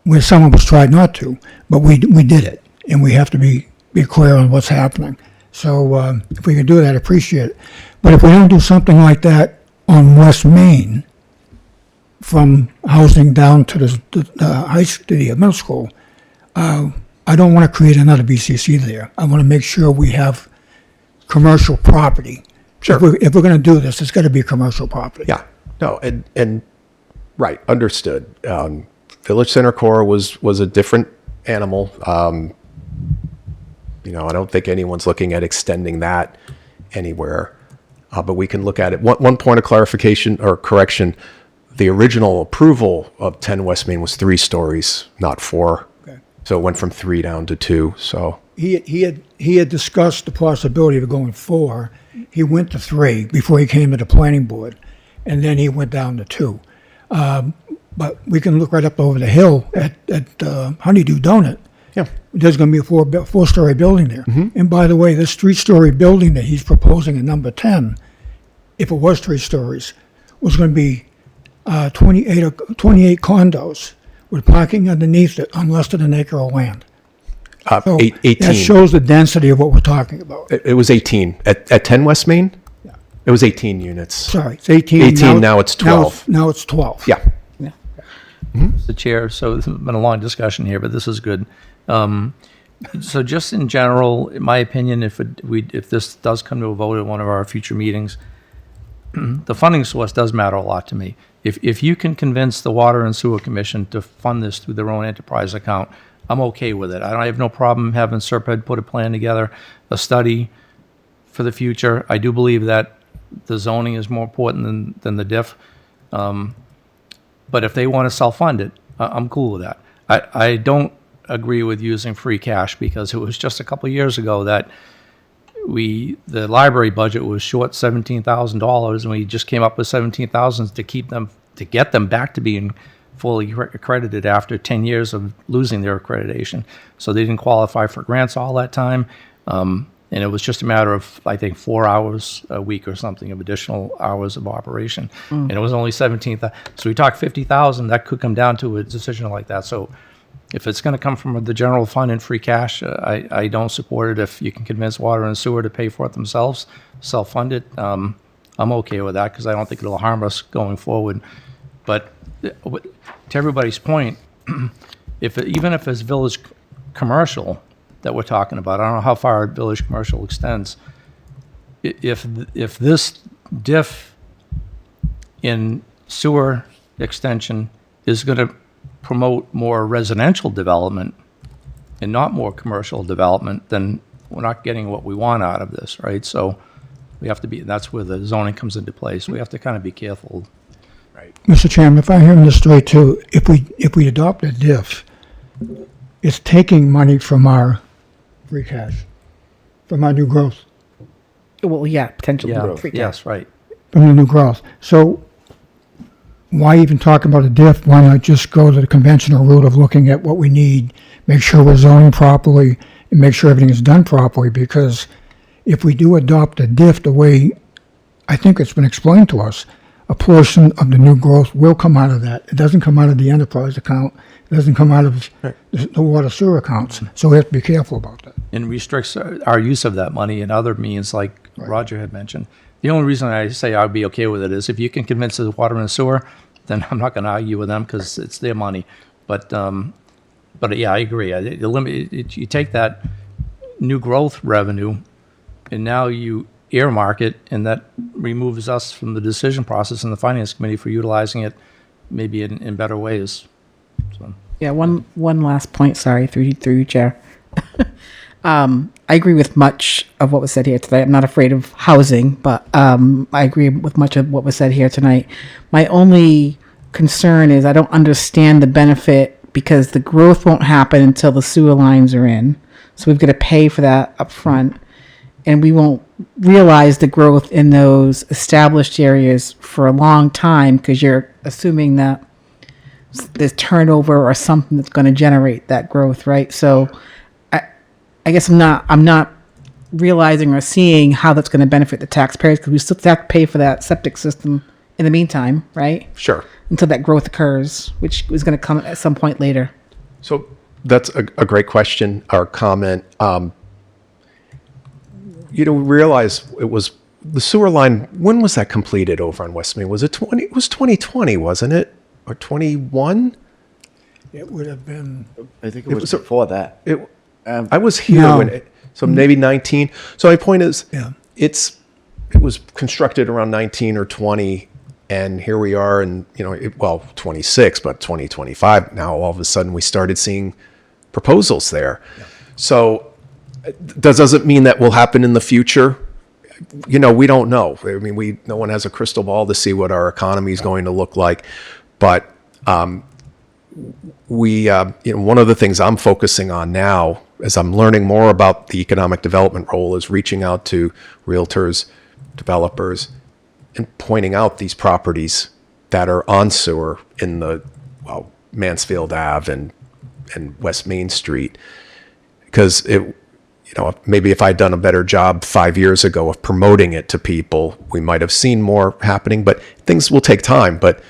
where some of us tried not to, but we did it. And we have to be clear on what's happening. So if we can do that, I appreciate it. But if we don't do something like that on West Main, from housing down to the middle school, I don't want to create another BCC there. I want to make sure we have commercial property. Sure. If we're going to do this, it's got to be commercial property. Yeah, no, and right, understood. Village Center Core was a different animal. I don't think anyone's looking at extending that anywhere, but we can look at it. One point of clarification or correction: the original approval of 10 West Main was 3 stories, not 4. Okay. So it went from 3 down to 2. So He had discussed the possibility of going 4. He went to 3 before he came to the planning board, and then he went down to 2. But we can look right up over the hill at Honeydew Donut. yeah, There's going to be a 4-story building there. Mm-hmm. And by the way, this 3-story building that he's proposing in number 10, if it was 3 stories, was going to be 28 condos with parking underneath it on less than an acre of land. So 18. that shows the density of what we're talking about. It was 18 at 10 West Main. Yeah. It was 18 units. Sorry, it's 18. 18, now it's 12. Now it's 12. Yeah. Mr. Chair, so it's been a long discussion here, but this is good. So just in general, in my opinion, if this does come to a vote at one of our future meetings, the funding source does matter a lot to me. If you can convince the Water and Sewer Commission to fund this through their own enterprise account, I'm okay with it. I have no problem having Serped put a plan together, a study for the future. I do believe that the zoning is more important than the diff. But if they want to self-fund it, I'm cool with that. I don't agree with using free cash, because it was just a couple of years ago that the library budget was short $17,000, and we just came up with $17,000 to get them back to being fully accredited after 10 years of losing their accreditation. So they didn't qualify for grants all that time. And it was just a matter of, I think, 4 hours a week or something of additional hours of operation. And it was only 17,000. So we talked 50,000, that could come down to a decision like that. So if it's going to come from the general fund and free cash, I don't support it. If you can convince Water and Sewer to pay for it themselves, self-fund it, I'm okay with that, because I don't think it'll harm us going forward. But to everybody's point, even if it's village commercial that we're talking about, I don't know how far village commercial extends. If this diff in sewer extension is going to promote more residential development and not more commercial development, then we're not getting what we want out of this, right? So we have to be, that's where the zoning comes into play. So we have to kind of be careful. Mr. Chairman, if I'm hearing this straight too, if we adopt a diff, it's taking money from our free cash, from our new growth, Well, yeah, potential Yeah, free cash. yes, right. from the new growth. So why even talk about a diff? Why not just go to the conventional route of looking at what we need, make sure we're zoning properly, and make sure everything is done properly? Because if we do adopt a diff the way I think it's been explained to us, a portion of the new growth will come out of that. It doesn't come out of the enterprise account. It doesn't come out of the water sewer accounts. So we have to be careful about that. And restricts our use of that money in other means, like Roger had mentioned. The only reason I say I'd be okay with it is if you can convince the water and sewer, then I'm not going to argue with them because it's their money. But yeah, I agree. You take that new growth revenue, and now you earmark it, and that removes us from the decision process in the finance committee for utilizing it maybe in better ways. So. Yeah, one last point, sorry, through you, Chair. I agree with much of what was said here today. I'm not afraid of housing, but I agree with much of what was said here tonight. My only concern is I don't understand the benefit because the growth won't happen until the sewer lines are in. So we've got to pay for that up front, and we won't realize the growth in those established areas for a long time because you're assuming that there's turnover or something that's going to generate that growth, right? So I guess I'm not realizing or seeing how that's going to benefit the taxpayers because we still have to pay for that septic system in the meantime, right? Sure. Until that growth occurs, which is going to come at some point later. So that's a great question or comment. Realize it was the sewer line. When was that completed over on West Main? Was it 20? It was 2020, wasn't it? Or 21? It would have been. I think it was before that. I was here No. when so maybe 19. So my point is, Yeah. it was constructed around 19 or 20, and here we are, and 26, but 2025 now. All of a sudden, we started seeing proposals there. Yeah. So doesn't mean that will happen in the future. We don't know. I mean, no one has a crystal ball to see what our economy is going to look like, but one of the things I'm focusing on now as I'm learning more about the economic development role is reaching out to realtors, developers, and pointing out these properties that are on sewer in the Mansfield Ave and West Main Street, because maybe if I'd done a better job 5 years ago of promoting it to people, we might have seen more happening. But things will take time. But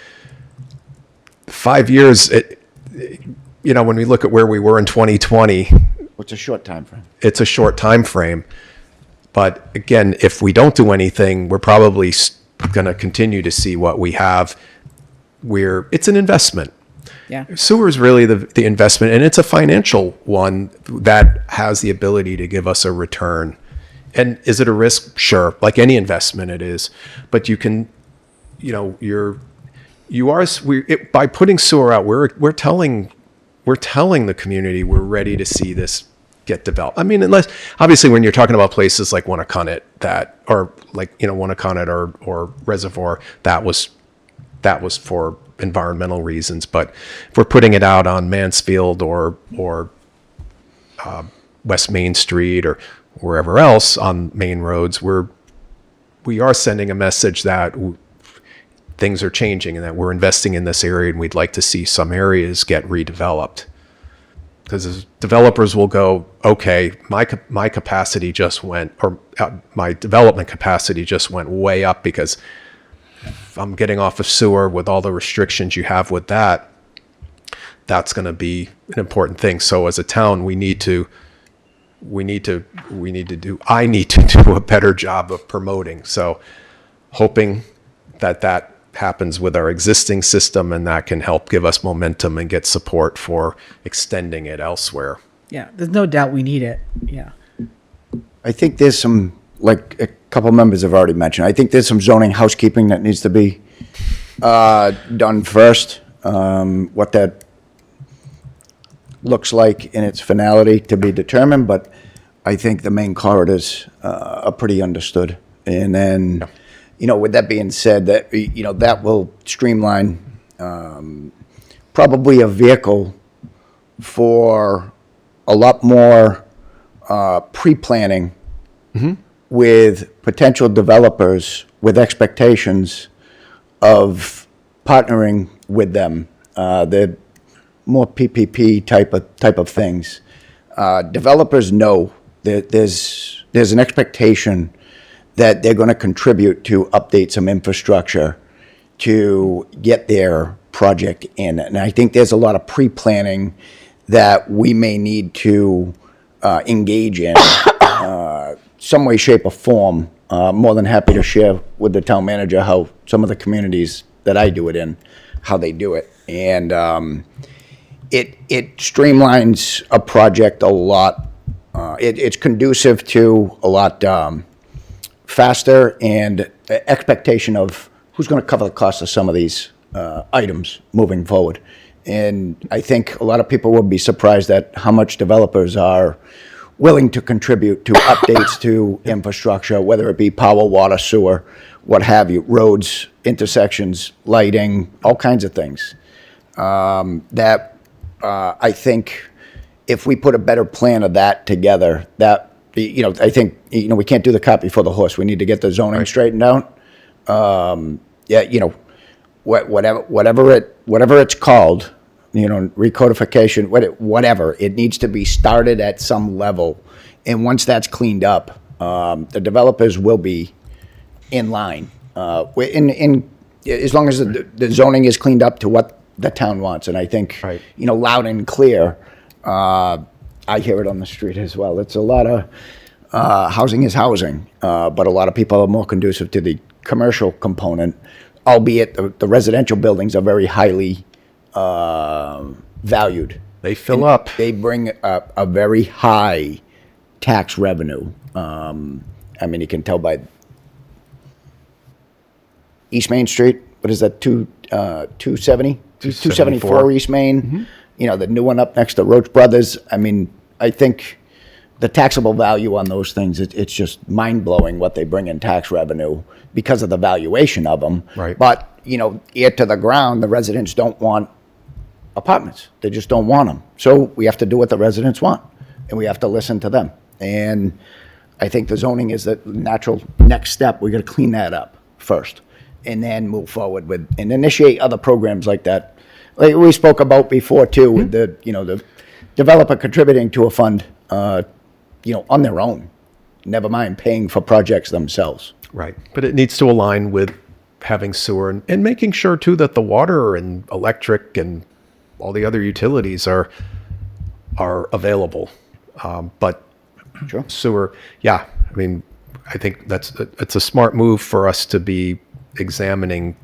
5 years, when we look at where we were in 2020, It's a short time frame. it's a short time frame. But again, if we don't do anything, we're probably going to continue to see what we have, where it's an investment. Yeah. Sewer is really the investment, and it's a financial one that has the ability to give us a return. And is it a risk? Sure, like any investment, it is. But you can, by putting sewer out, we're telling the community we're ready to see this get developed. I mean, unless obviously when you're talking about places like Winnacunnet Winnacunnet or Reservoir, that was for environmental reasons. But if we're putting it out on Mansfield or West Main Street or wherever else on main roads, we are sending a message that things are changing and that we're investing in this area, and we'd like to see some areas get redeveloped. Because developers will go, okay, my capacity just went, or my development capacity just went way up because if I'm getting off of sewer with all the restrictions you have with that, that's going to be an important thing. So as a town, I need to do a better job of promoting. So hoping that happens with our existing system, and that can help give us momentum and get support for extending it elsewhere. Yeah, there's no doubt we need it. Yeah. I think there's some, like a couple members have already mentioned, I think there's some zoning housekeeping that needs to be done first. What that looks like in its finality to be determined, but I think the main corridors are pretty understood. And then, with that being said, that will streamline probably a vehicle for a lot more pre-planning with potential developers with expectations of partnering with them. They're more PPP type of things. Developers know that there's an expectation that they're going to contribute to update some infrastructure to get their project in. And I think there's a lot of pre-planning that we may need to engage in some way, shape, or form. More than happy to share with the town manager how some of the communities that I do it in, how they do it. And it streamlines a project a lot. It's conducive to a lot faster and expectation of who's going to cover the cost of some of these items moving forward. And I think a lot of people will be surprised at how much developers are willing to contribute to updates to infrastructure, whether it be power, water, sewer, what have you, roads, intersections, lighting, all kinds of things. I think if we put a better plan of that together, I think, we can't do the cart before the horse. We need to get the zoning straightened out. Whatever it's called, recodification, whatever, it needs to be started at some level. And once that's cleaned up, the developers will be in line. As long as the zoning is cleaned up to what the town wants. And I think, loud and clear, I hear it on the street as well. It's a lot of, housing is housing, but a lot of people are more conducive to the commercial component, albeit the residential buildings are very highly valued. They fill up. They bring a very high tax revenue. You can tell by East Main Street. What is that, 270? 274 East Main. The new one up next to Roach Brothers. I think the taxable value on those things, it's just mind-blowing what they bring in tax revenue because of the valuation of them. Right. But, ear to the ground, the residents don't want apartments. They just don't want them. So we have to do what the residents want, and we have to listen to them. And I think the zoning is the natural next step. We're going to clean that up first, and then move forward with and initiate other programs like that. Like we spoke about before too, with the developer contributing to a fund, on their own. Never mind paying for projects themselves. Right. But it needs to align with having sewer and making sure too that the water and electric and all the other utilities are available. But Sure. sewer, I think it's a smart move for us to be examining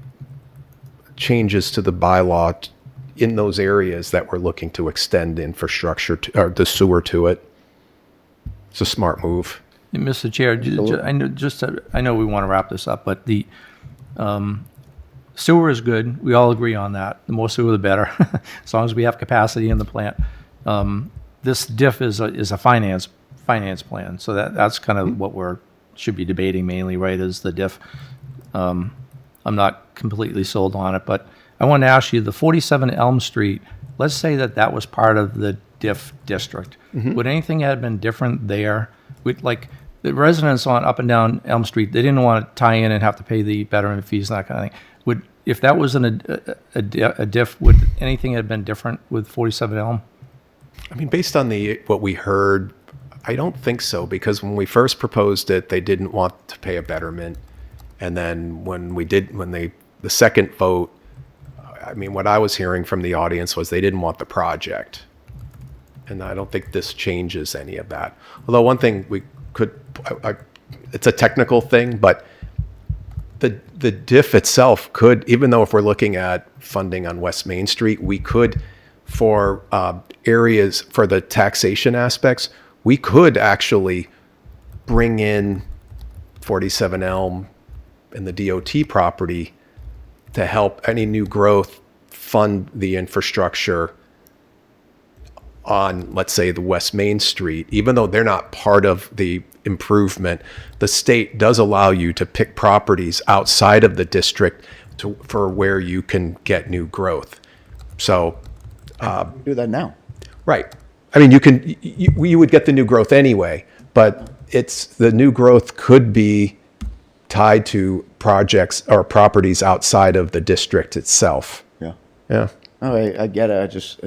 changes to the bylaw in those areas that we're looking to extend infrastructure to, or the sewer to it. It's a smart move. Mr. Chair, I know we want to wrap this up, but the sewer is good. We all agree on that. The more sewer, the better, as long as we have capacity in the plant. This diff is a finance plan, so that's kind of what should be debating mainly, right? Is the diff. I'm not completely sold on it, but I want to ask you, the 47 Elm Street. Let's say that was part of the diff district. Would anything have been different there? Like the residents on up and down Elm Street, they didn't want to tie in and have to pay the betterment fees and that kind of thing. If that was a diff, would anything have been different with 47 Elm? Based on what we heard, I don't think so, because when we first proposed it, they didn't want to pay a betterment. And then when the second vote, what I was hearing from the audience was they didn't want the project. And I don't think this changes any of that. Although one thing we could, it's a technical thing, but the diff itself could, even though if we're looking at funding on West Main Street, we could, for areas, for the taxation aspects, we could actually bring in 47 Elm and the DOT property to help any new growth fund the infrastructure on, let's say, the West Main Street, even though they're not part of the improvement, the state does allow you to pick properties outside of the district for where you can get new growth. So, Do that now. right. I mean, you would get the new growth anyway, but the new growth could be tied to projects or properties outside of the district itself. Yeah. Yeah. Oh, I get it. I just,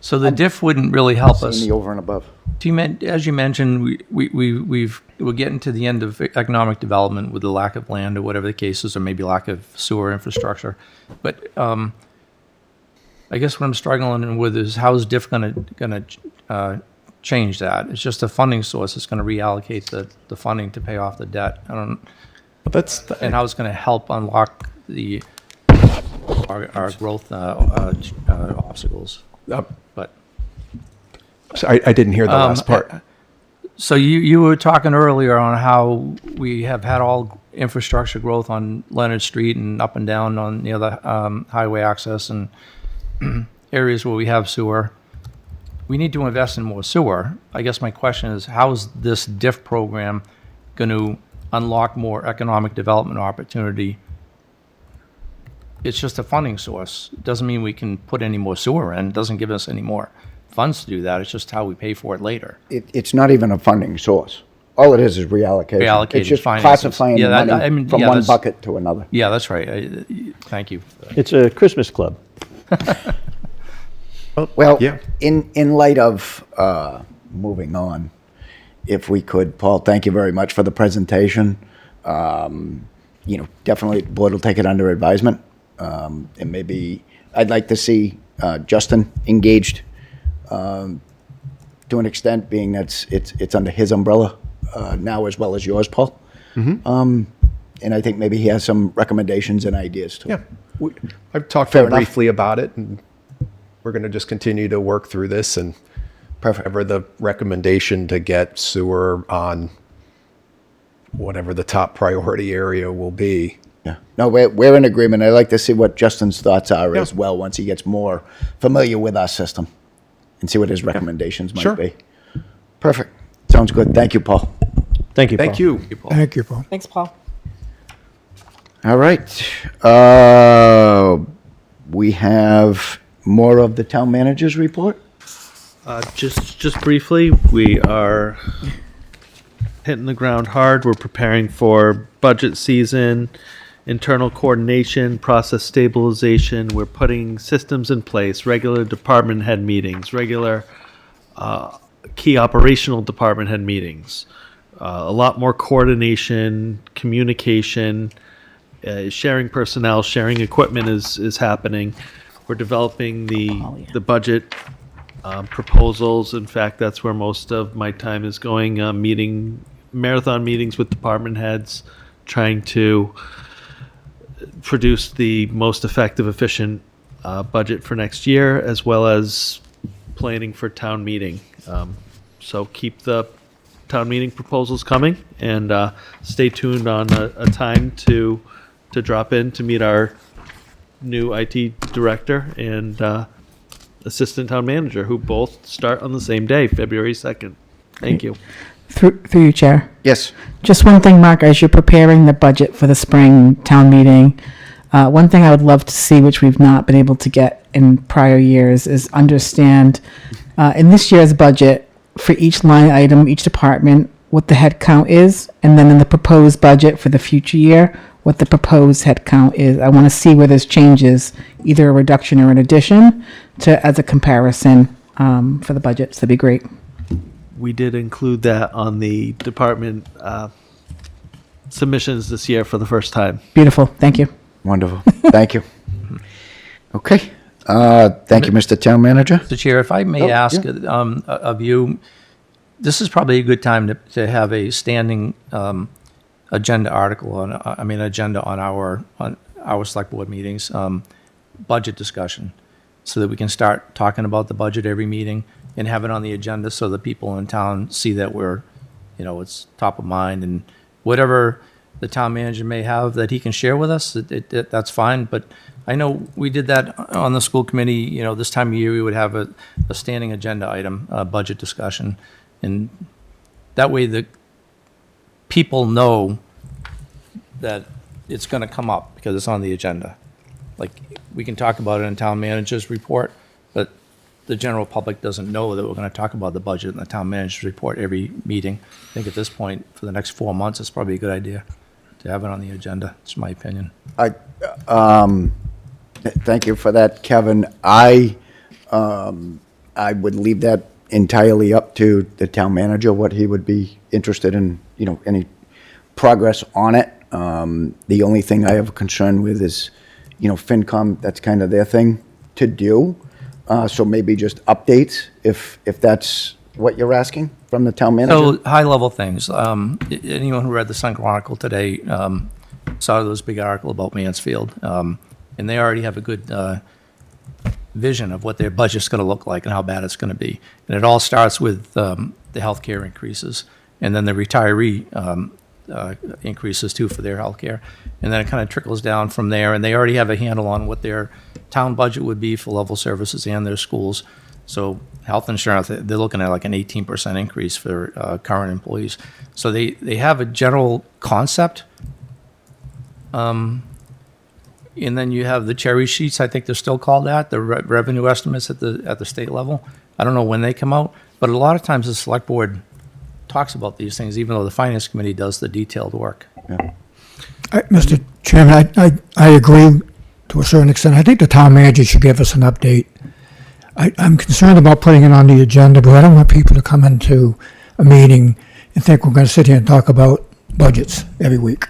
So the diff wouldn't really help us. seeing the over and above. As you mentioned, we're getting to the end of economic development with the lack of land or whatever the case is, or maybe lack of sewer infrastructure. But I guess what I'm struggling with is how is DIF gonna change that? It's just a funding source. It's gonna reallocate the funding to pay off the debt. I don't, and how it's gonna help unlock our growth obstacles. But So I didn't hear the last part. so you were talking earlier on how we have had all infrastructure growth on Leonard Street and up and down on the other highway access and areas where we have sewer. We need to invest in more sewer. I guess my question is, how is this DIF program going to unlock more economic development opportunity? It's just a funding source. It doesn't mean we can put any more sewer in. It doesn't give us any more funds to do that. It's just how we pay for it later. It's not even a funding source. All it is reallocation. Reallocating It's just finances. classifying Yeah, the that- money I mean, from yeah, one that's- bucket to another. Yeah, that's right. Thank you. It's a Christmas club. Well, Yeah. in light of moving on, if we could, Paul, thank you very much for the presentation. Definitely the board will take it under advisement. And maybe I'd like to see Justin engaged to an extent, being that it's under his umbrella now as well as yours, Paul. And I think maybe he has some recommendations and ideas too. Yeah. I've talked Fair to him enough. briefly about it, and we're going to just continue to work through this, and whatever the recommendation to get sewer on whatever the top priority area will be. Yeah. No, we're in agreement. I'd like to see what Justin's thoughts are as well once he gets more familiar with our system and see what his recommendations might Sure. be. Perfect. Sounds good. Thank you, Paul. Thank you, Paul. Thank you. Thank you, Paul. Thanks, Paul. All right. We have more of the town manager's report. Just briefly, we are hitting the ground hard. We're preparing for budget season, internal coordination, process stabilization. We're putting systems in place, regular department head meetings, regular key operational department head meetings. A lot more coordination, communication, sharing personnel, sharing equipment is happening. We're developing the budget proposals. In fact, that's where most of my time is going, marathon meetings with department heads, trying to produce the most effective, efficient budget for next year, as well as planning for town meeting. So keep the town meeting proposals coming, and stay tuned on a time to drop in to meet our new IT director and assistant town manager, who both start on the same day, February 2nd. Thank you. Through you, Chair. Yes. Just one thing, Mark, as you're preparing the budget for the spring town meeting, one thing I would love to see, which we've not been able to get in prior years, is understand in this year's budget for each line item, each department, what the head count is, and then in the proposed budget for the future year, what the proposed head count is. I want to see where there's changes, either a reduction or an addition, as a comparison for the budget. So that'd be great. We did include that on the department submissions this year for the first time. Beautiful. Thank you. Wonderful. Thank you. Okay. Thank you, Mr. Town Manager. Mr. Chair, if I may Oh, ask yeah. of you, this is probably a good time to have a standing agenda article agenda on our select board meetings, budget discussion, so that we can start talking about the budget every meeting and have it on the agenda so that people in town see that it's top of mind, and whatever the town manager may have that he can share with us, that's fine. But I know we did that on the school committee. You know, this time of year, we would have a standing agenda item, budget discussion. And that way the people know that it's going to come up because it's on the agenda. Like, we can talk about it in town manager's report, but the general public doesn't know that we're going to talk about the budget in the town manager's report every meeting. I think at this point, for the next 4 months, it's probably a good idea to have it on the agenda. It's my opinion. Thank you for that, Kevin. I would leave that entirely up to the town manager, what he would be interested in, you know, any progress on it. The only thing I have a concern with is, you know, FinCom, that's kind of their thing to do. So maybe just updates, if that's what you're asking from the town manager? So, high-level things. Anyone who read the Sun Chronicle today saw this big article about Mansfield, and they already have a good vision of what their budget's going to look like and how bad it's going to be. And it all starts with the healthcare increases, and then the retiree increases too for their healthcare, and then it kind of trickles down from there. And they already have a handle on what their town budget would be for level services and their schools. So health insurance, they're looking at like an 18% increase for current employees. So they have a general concept. And then you have the cherry sheets, I think they're still called that, the revenue estimates at the state level. I don't know when they come out, but a lot of times the select board talks about these things, even though the finance committee does the detailed work. Mr. Chairman, I agree to a certain extent. I think the town manager should give us an update. I'm concerned about putting it on the agenda, but I don't want people to come into a meeting and think we're going to sit here and talk about budgets every week.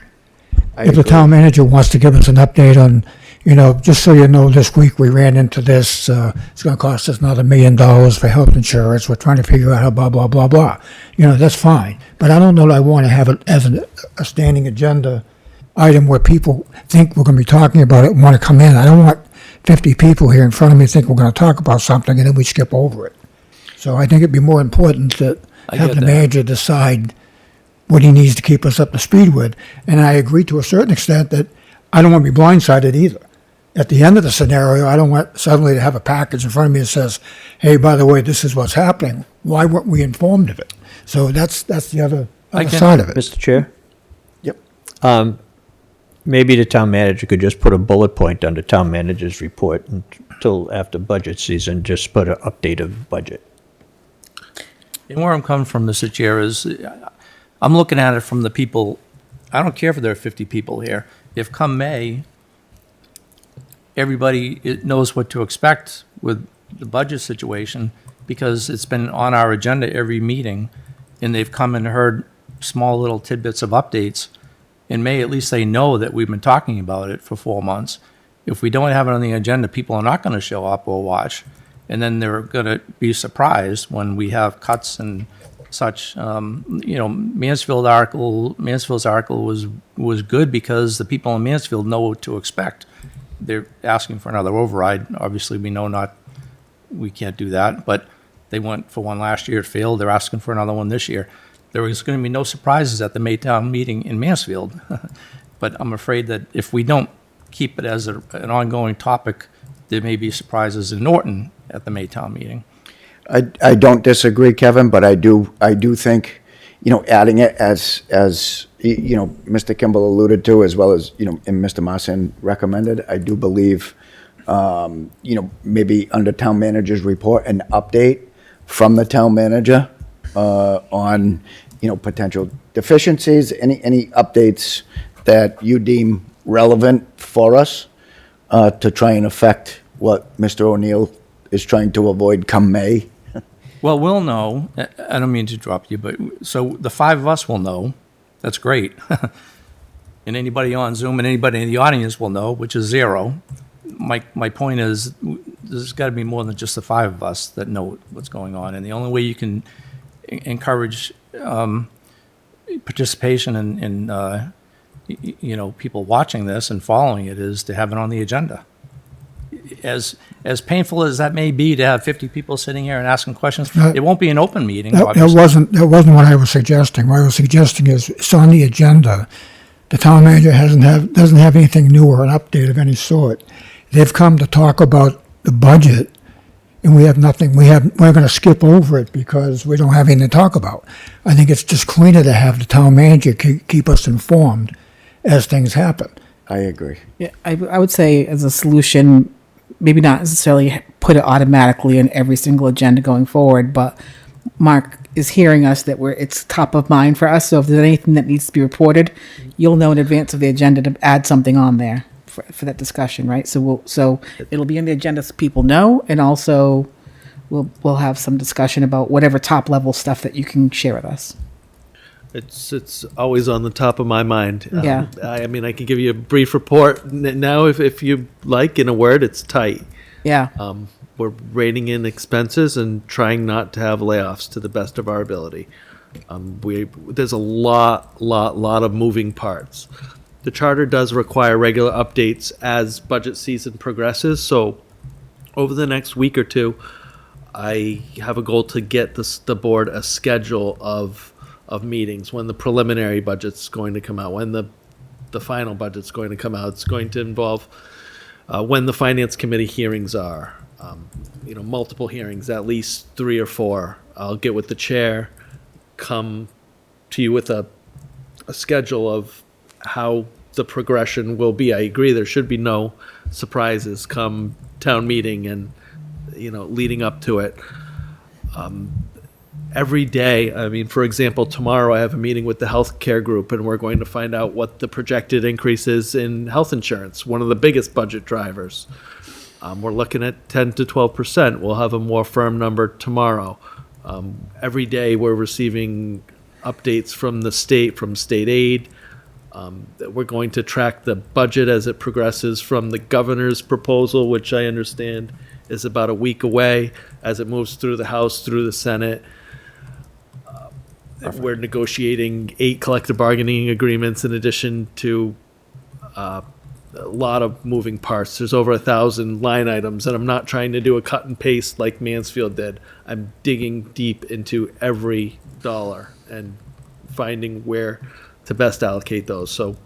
If the town manager wants to give us an update on, you know, just so you know, this week we ran into this, it's going to cost us another $1 million for health insurance. We're trying to figure out how blah, blah, blah, blah. You know, that's fine. But I don't know that I want to have it as a standing agenda item where people think we're going to be talking about it and want to come in. I don't want 50 people here in front of me think we're going to talk about something and then we skip over it. So I think it'd be more important to have the manager decide what he needs to keep us up to speed with. And I agree to a certain extent that I don't want to be blindsided either. At the end of the scenario, I don't want suddenly to have a package in front of me that says, hey, by the way, this is what's happening. Why weren't we informed of it? So that's the other side of it. Mr. Chair? Yep. Maybe the town manager could just put a bullet point under town manager's report until after budget season, just put an update of budget. And where I'm coming from, Mr. Chair, is I'm looking at it from the people. I don't care if there are 50 people here. If come May, everybody knows what to expect with the budget situation, because it's been on our agenda every meeting, and they've come and heard small little tidbits of updates. In May, at least they know that we've been talking about it for 4 months. If we don't have it on the agenda, people are not going to show up or watch, and then they're going to be surprised when we have cuts and such. You know, Mansfield's article was good because the people in Mansfield know what to expect. They're asking for another override. Obviously, we can't do that, but they went for one last year, it failed. They're asking for another one this year. There was going to be no surprises at the Maytown meeting in Mansfield. But I'm afraid that if we don't keep it as an ongoing topic, there may be surprises in Norton at the Maytown meeting. I don't disagree, Kevin, but I do think, you know, adding it as you know, Mr. Kimball alluded to, as well as, you know, and Mr. Marson recommended, I do believe, you know, maybe under town manager's report, an update from the town manager on, you know, potential deficiencies, any updates that you deem relevant for us to try and affect what Mr. O'Neill is trying to avoid come May. Well, we'll know. I don't mean to interrupt you, but so the 5 of us will know. That's great. And anybody on Zoom and anybody in the audience will know, which is 0. My point is, there's got to be more than just the 5 of us that know what's going on. And the only way you can encourage participation and you know, people watching this and following it is to have it on the agenda. As painful as that may be to have 50 people sitting here and asking questions, it won't be an open meeting. That wasn't what I was suggesting. What I was suggesting is it's on the agenda the town manager doesn't have anything new or an update of any sort. They've come to talk about the budget, and we have nothing. We're going to skip over it because we don't have anything to talk about. I think it's just cleaner to have the town manager keep us informed as things happen. I agree. Yeah, I would say as a solution, maybe not necessarily put it automatically in every single agenda going forward, but Mark is hearing us that it's top of mind for us. So if there's anything that needs to be reported, you'll know in advance of the agenda to add something on there for that discussion, right? So it'll be in the agenda so people know, and also we'll have some discussion about whatever top level stuff that you can share with us. It's always on the top of my mind. Yeah. I mean, I can give you a brief report now if you like. In a word, it's tight. Yeah. We're reining in expenses and trying not to have layoffs to the best of our ability. There's a lot of moving parts. The charter does require regular updates as budget season progresses. So over the next week or two, I have a goal to get the board a schedule of meetings, when the preliminary budget's going to come out, when the final budget's going to come out. It's going to involve when the finance committee hearings are, multiple hearings, at least 3 or 4. I'll get with the chair, come to you with a schedule of how the progression will be. I agree there should be no surprises come town meeting and leading up to it. Every day, I mean, for example, tomorrow I have a meeting with the healthcare group, and we're going to find out what the projected increase is in health insurance, one of the biggest budget drivers. We're looking at 10 to 12%. We'll have a more firm number tomorrow. Every day we're receiving updates from the state, from state aid. We're going to track the budget as it progresses from the governor's proposal, which I understand is about a week away, as it moves through the House, through the Senate. We're negotiating 8 collective bargaining agreements in addition to a lot of moving parts. There's over 1,000 line items, and I'm not trying to do a cut and paste like Mansfield did. I'm digging deep into every dollar and finding where to best allocate those. So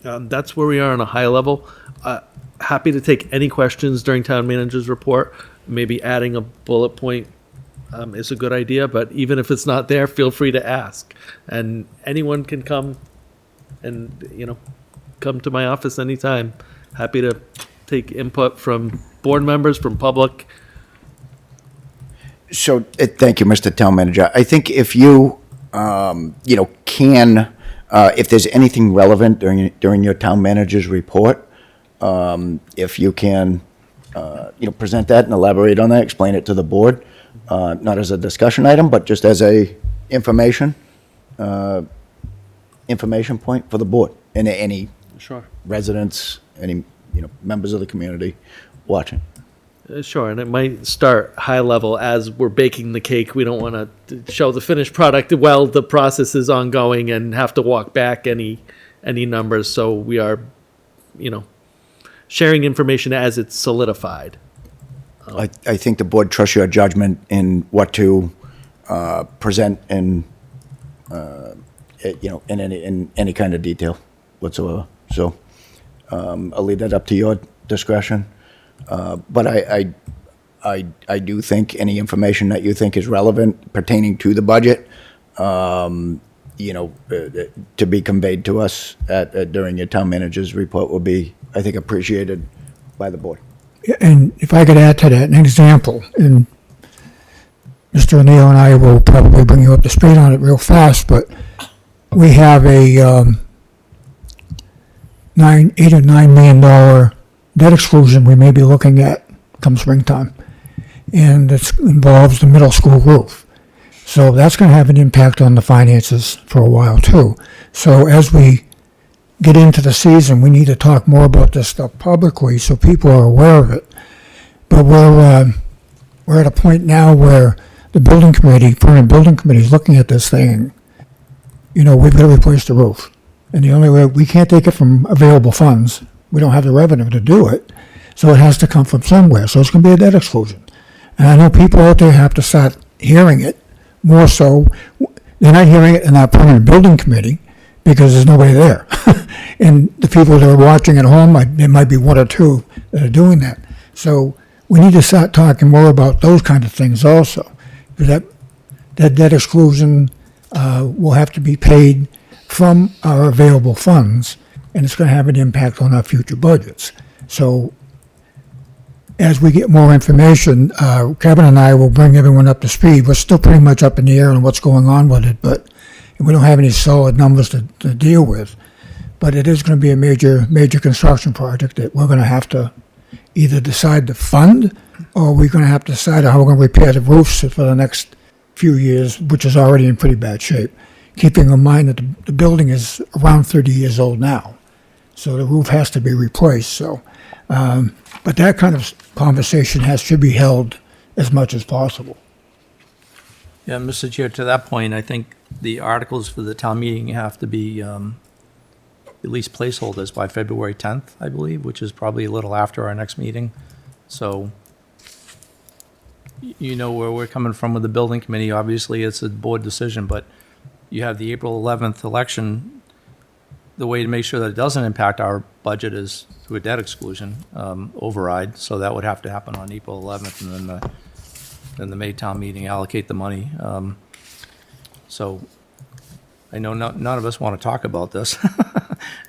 that's where we are on a high level. Happy to take any questions during town manager's report. Maybe adding a bullet point is a good idea, but even if it's not there, feel free to ask. And anyone can come and, come to my office anytime. Happy to take input from board members, from public. So, thank you, Mr. Town Manager. I think if you, if there's anything relevant during your town manager's report, if you can, present that and elaborate on that, explain it to the board, not as a discussion item, but just as a information point for the board and any Sure. residents, any, members of the community watching. Sure, and it might start high level as we're baking the cake. We don't want to show the finished product while the process is ongoing and have to walk back any numbers. So we are, sharing information as it's solidified. I think the board trusts your judgment in what to present in any kind of detail whatsoever. So I'll leave that up to your discretion. But I do think any information that you think is relevant pertaining to the budget, to be conveyed to us during your town manager's report will be, I think, appreciated by the board. And if I could add to that, an example, and Mr. O'Neill and I will probably bring you up to speed on it real fast, but we have a $8 or $9 million debt exclusion we may be looking at come springtime, and it involves the middle school roof. So that's going to have an impact on the finances for a while too. So as we get into the season, we need to talk more about this stuff publicly so people are aware of it. But we're at a point now where the permanent building committee is looking at this thing. We've got to replace the roof. And the only way, we can't take it from available funds. We don't have the revenue to do it. So it has to come from somewhere. So it's going to be a debt exclusion. And I know people out there have to start hearing it more so. They're not hearing it in our permanent building committee because there's nobody there. And the people that are watching at home, there might be one or two that are doing that. So we need to start talking more about those kind of things also. That debt exclusion will have to be paid from our available funds, and it's going to have an impact on our future budgets. So as we get more information, Kevin and I will bring everyone up to speed. We're still pretty much up in the air on what's going on with it, but we don't have any solid numbers to deal with. But it is going to be a major construction project that we're going to have to either decide to fund, or we're going to have to decide how we're going to repair the roofs for the next few years, which is already in pretty bad shape. Keeping in mind that the building is around 30 years old now, so the roof has to be replaced. So, but that kind of conversation should be held as much as possible. Yeah, Mr. Chair, to that point, I think the articles for the town meeting have to be at least placeholders by February 10th, I believe, which is probably a little after our next meeting. So you know where we're coming from with the building committee. Obviously, it's a board decision, but you have the April 11th election. The way to make sure that it doesn't impact our budget is through a debt exclusion override. So that would have to happen on April 11th, and then the May town meeting allocate the money. So I know none of us want to talk about this,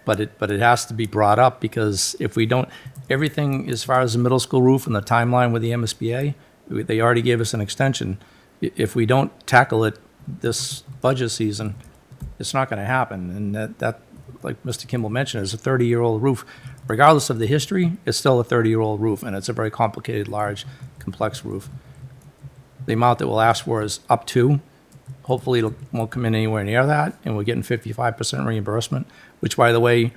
but it has to be brought up, because if we don't, everything as far as the middle school roof and the timeline with the MSBA, they already gave us an extension. If we don't tackle it this budget season, it's not going to happen. And that, like Mr. Kimball mentioned, is a 30-year-old roof. Regardless of the history, it's still a 30-year-old roof, and it's a very complicated, large, complex roof. The amount that we'll ask for is up to. Hopefully, it won't come in anywhere near that, and we're getting 55% reimbursement, which, by the way,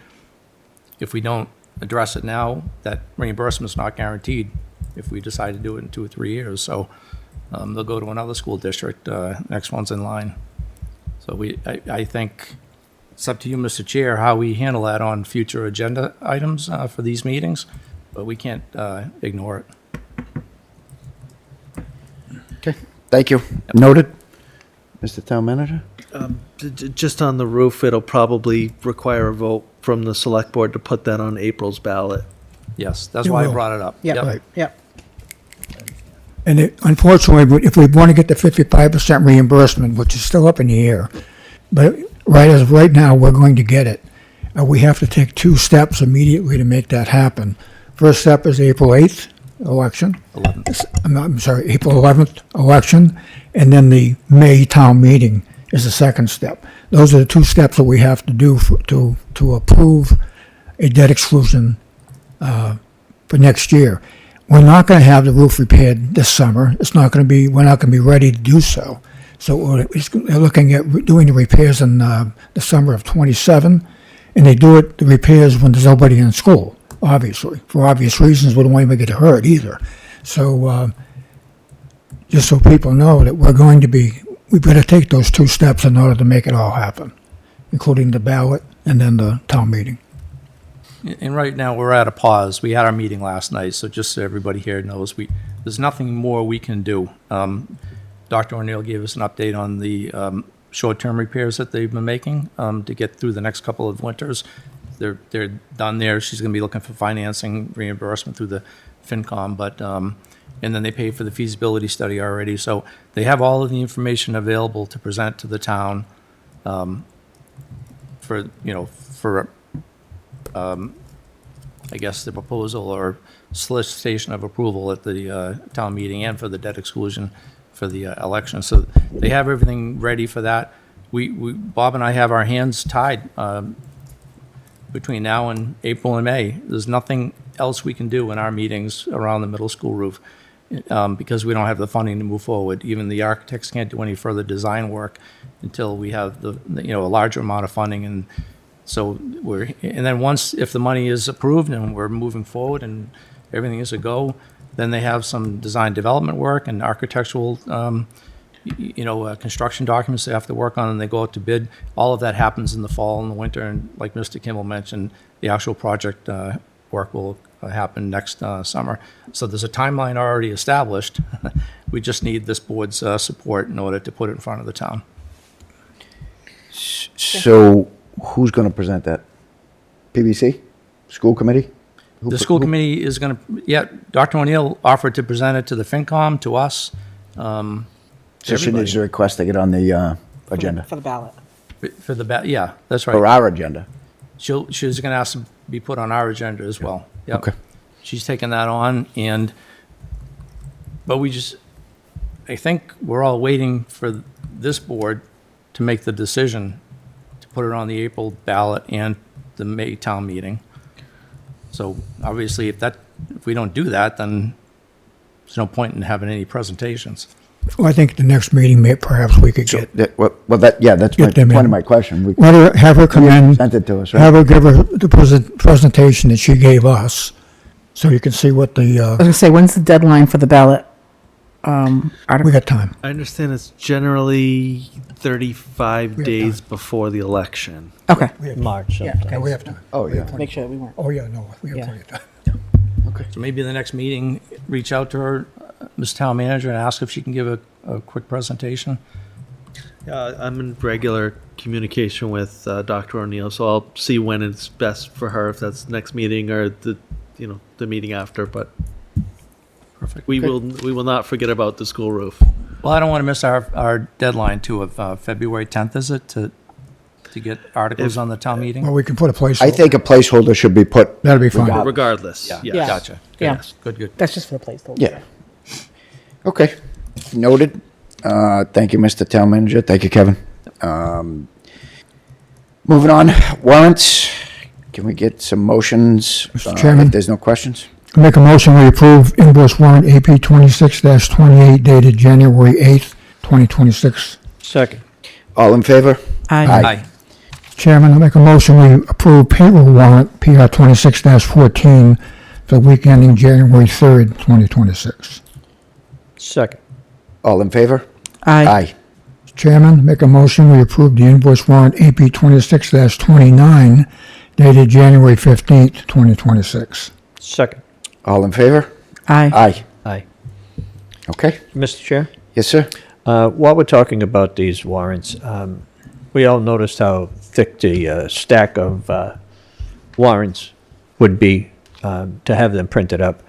if we don't address it now, that reimbursement is not guaranteed if we decide to do it in 2 or 3 years. So they'll go to another school district, next one's in line. So I think it's up to you, Mr. Chair, how we handle that on future agenda items for these meetings, but we can't ignore it. Okay, thank you. Noted. Mr. Town Manager? Just on the roof, it'll probably require a vote from the select board to put that on April's ballot. Yes, that's You why I will. brought it up. Yep. Right. Yep. And unfortunately, if we want to get the 55% reimbursement, which is still up in the air, but as of right now, we're going to get it. We have to take 2 steps immediately to make that happen. First step is April 8th election. 11th. I'm sorry, April 11th election, and then the May town meeting is the second step. Those are the 2 steps that we have to do to approve a debt exclusion for next year. We're not going to have the roof repaired this summer. We're not going to be ready to do so. So we're looking at doing the repairs in the summer of '27, and they do the repairs when there's nobody in school, obviously. For obvious reasons, we don't want anybody to get hurt either. So just so people know that we better take those 2 steps in order to make it all happen, including the ballot and then the town meeting. And right now, we're at a pause. We had our meeting last night, so just so everybody here knows, there's nothing more we can do. Dr. O'Neill gave us an update on the short-term repairs that they've been making to get through the next couple of winters. They're done there. She's going to be looking for financing reimbursement through the FinCom, but and then they paid for the feasibility study already. So they have all of the information available to present to the town for I guess the proposal or solicitation of approval at the town meeting, and for the debt exclusion for the election. So they have everything ready for that. Bob and I have our hands tied between now and April and May. There's nothing else we can do in our meetings around the middle school roof because we don't have the funding to move forward. Even the architects can't do any further design work until we have a larger amount of funding. And so and then if the money is approved and we're moving forward and everything is a go, then they have some design development work and architectural, construction documents they have to work on, and they go out to bid. All of that happens in the fall and the winter, and like Mr. Kimball mentioned, the actual project work will happen next summer. So there's a timeline already established. We just need this board's support in order to put it in front of the town. So who's going to present that? PBC? School committee? The school committee is going to, yeah, Dr. O'Neill offered to present it to the FinCom, to us. To So she needs everybody. to request to get on the agenda, For the ballot. For the, yeah, that's or right. our agenda. She's going to ask to be put on our agenda as well. Yep. Okay. She's taken that on, but I think we're all waiting for this board to make the decision to put it on the April ballot and the May town meeting. So obviously, if we don't do that, then there's no point in having any presentations. Well, I think the next meeting, perhaps we could get, That's my Get them point in. of my question. We have her come in, sent it to us, have right? her give her the presentation that she gave us, so you can see what I was the, gonna say, when's the deadline for the ballot? we Article? got time. I understand it's generally 35 have days before the election. Okay, March Yeah, sometime. Yeah, we have time. Oh, yeah. make sure we weren't. Oh, yeah, no, we have Yeah. plenty of time. So maybe the next meeting, reach out to her, Ms. Town Manager, and ask if she can give a quick presentation. Yeah, I'm in regular communication with Dr. O'Neill, so I'll see when it's best for her, if that's next meeting or the meeting after, but Perfect. we will not forget about the school roof. Well, I don't want to miss our deadline too of February 10th, is it, to get articles on the town meeting? Well, we can put a placeholder. I think a placeholder should be put. That'll be fine. Regardless, Yeah, yes. gotcha. Yeah. Good. That's just for the placeholder. Yeah. Okay, noted. Thank you, Mr. Town Manager. Thank you, Kevin. Moving on, warrants. Can we get some motions? Mr. Chairman? If there's no questions? Make a motion, we approve invoice warrant AP 26-28 dated January 8th, 2026. Second. All in favor? Aye. Chairman, I make a motion, we approve payroll warrant PR 26-14 for the week ending January 3rd, 2026. Second. All in favor? Aye. Chairman, make a motion, we approve the invoice warrant AP 26-29 dated January 15th, 2026. Second. All in favor? Aye. Aye. Aye. Okay. Mr. Chair? Yes, sir? While we're talking about these warrants, we all noticed how thick the stack of warrants would be to have them printed up.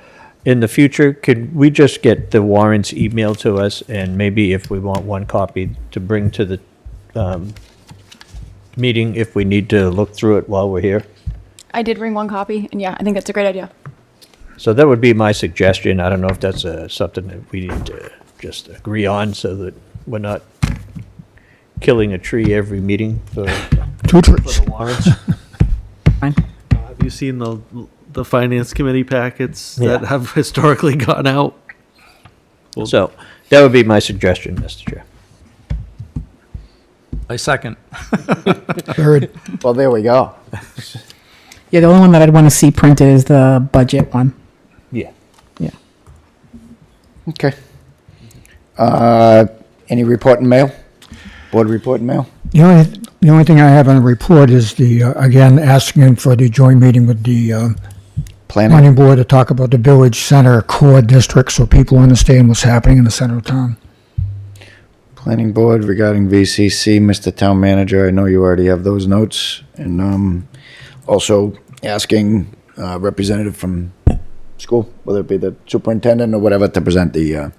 In the future, could we just get the warrants emailed to us, and maybe if we want one copy to bring to the meeting, if we need to look through it while we're here? I did bring one copy, and yeah, I think that's a great idea. So that would be my suggestion. I don't know if that's something that we need to just agree on so that we're not killing a tree every meeting for Two trees. the warrants. Have you seen the finance committee packets that Yeah. have historically gone out? So that would be my suggestion, Mr. Chair. I second. Third. Well, there we go. Yeah, the only one that I'd want to see printed is the budget one. Yeah. Yeah. Okay. Any report in mail? Board report in mail? The only thing I have on the report is again, asking for the joint meeting with the Planning? planning board to talk about the village center core district so people understand what's happening in the center of town. Planning board regarding VCC, Mr. Town Manager, I know you already have those notes. And also asking representative from school, whether it be the superintendent or whatever, to present the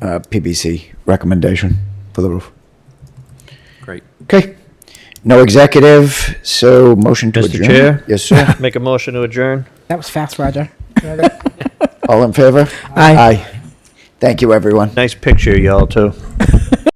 PBC recommendation for the roof. Great. Okay. No executive, so motion to Mr. adjourn. Chair? Yes, sir. Make a motion to adjourn? That was fast, Roger. All in favor? Aye. Aye. Thank you, everyone. Nice picture, y'all, too.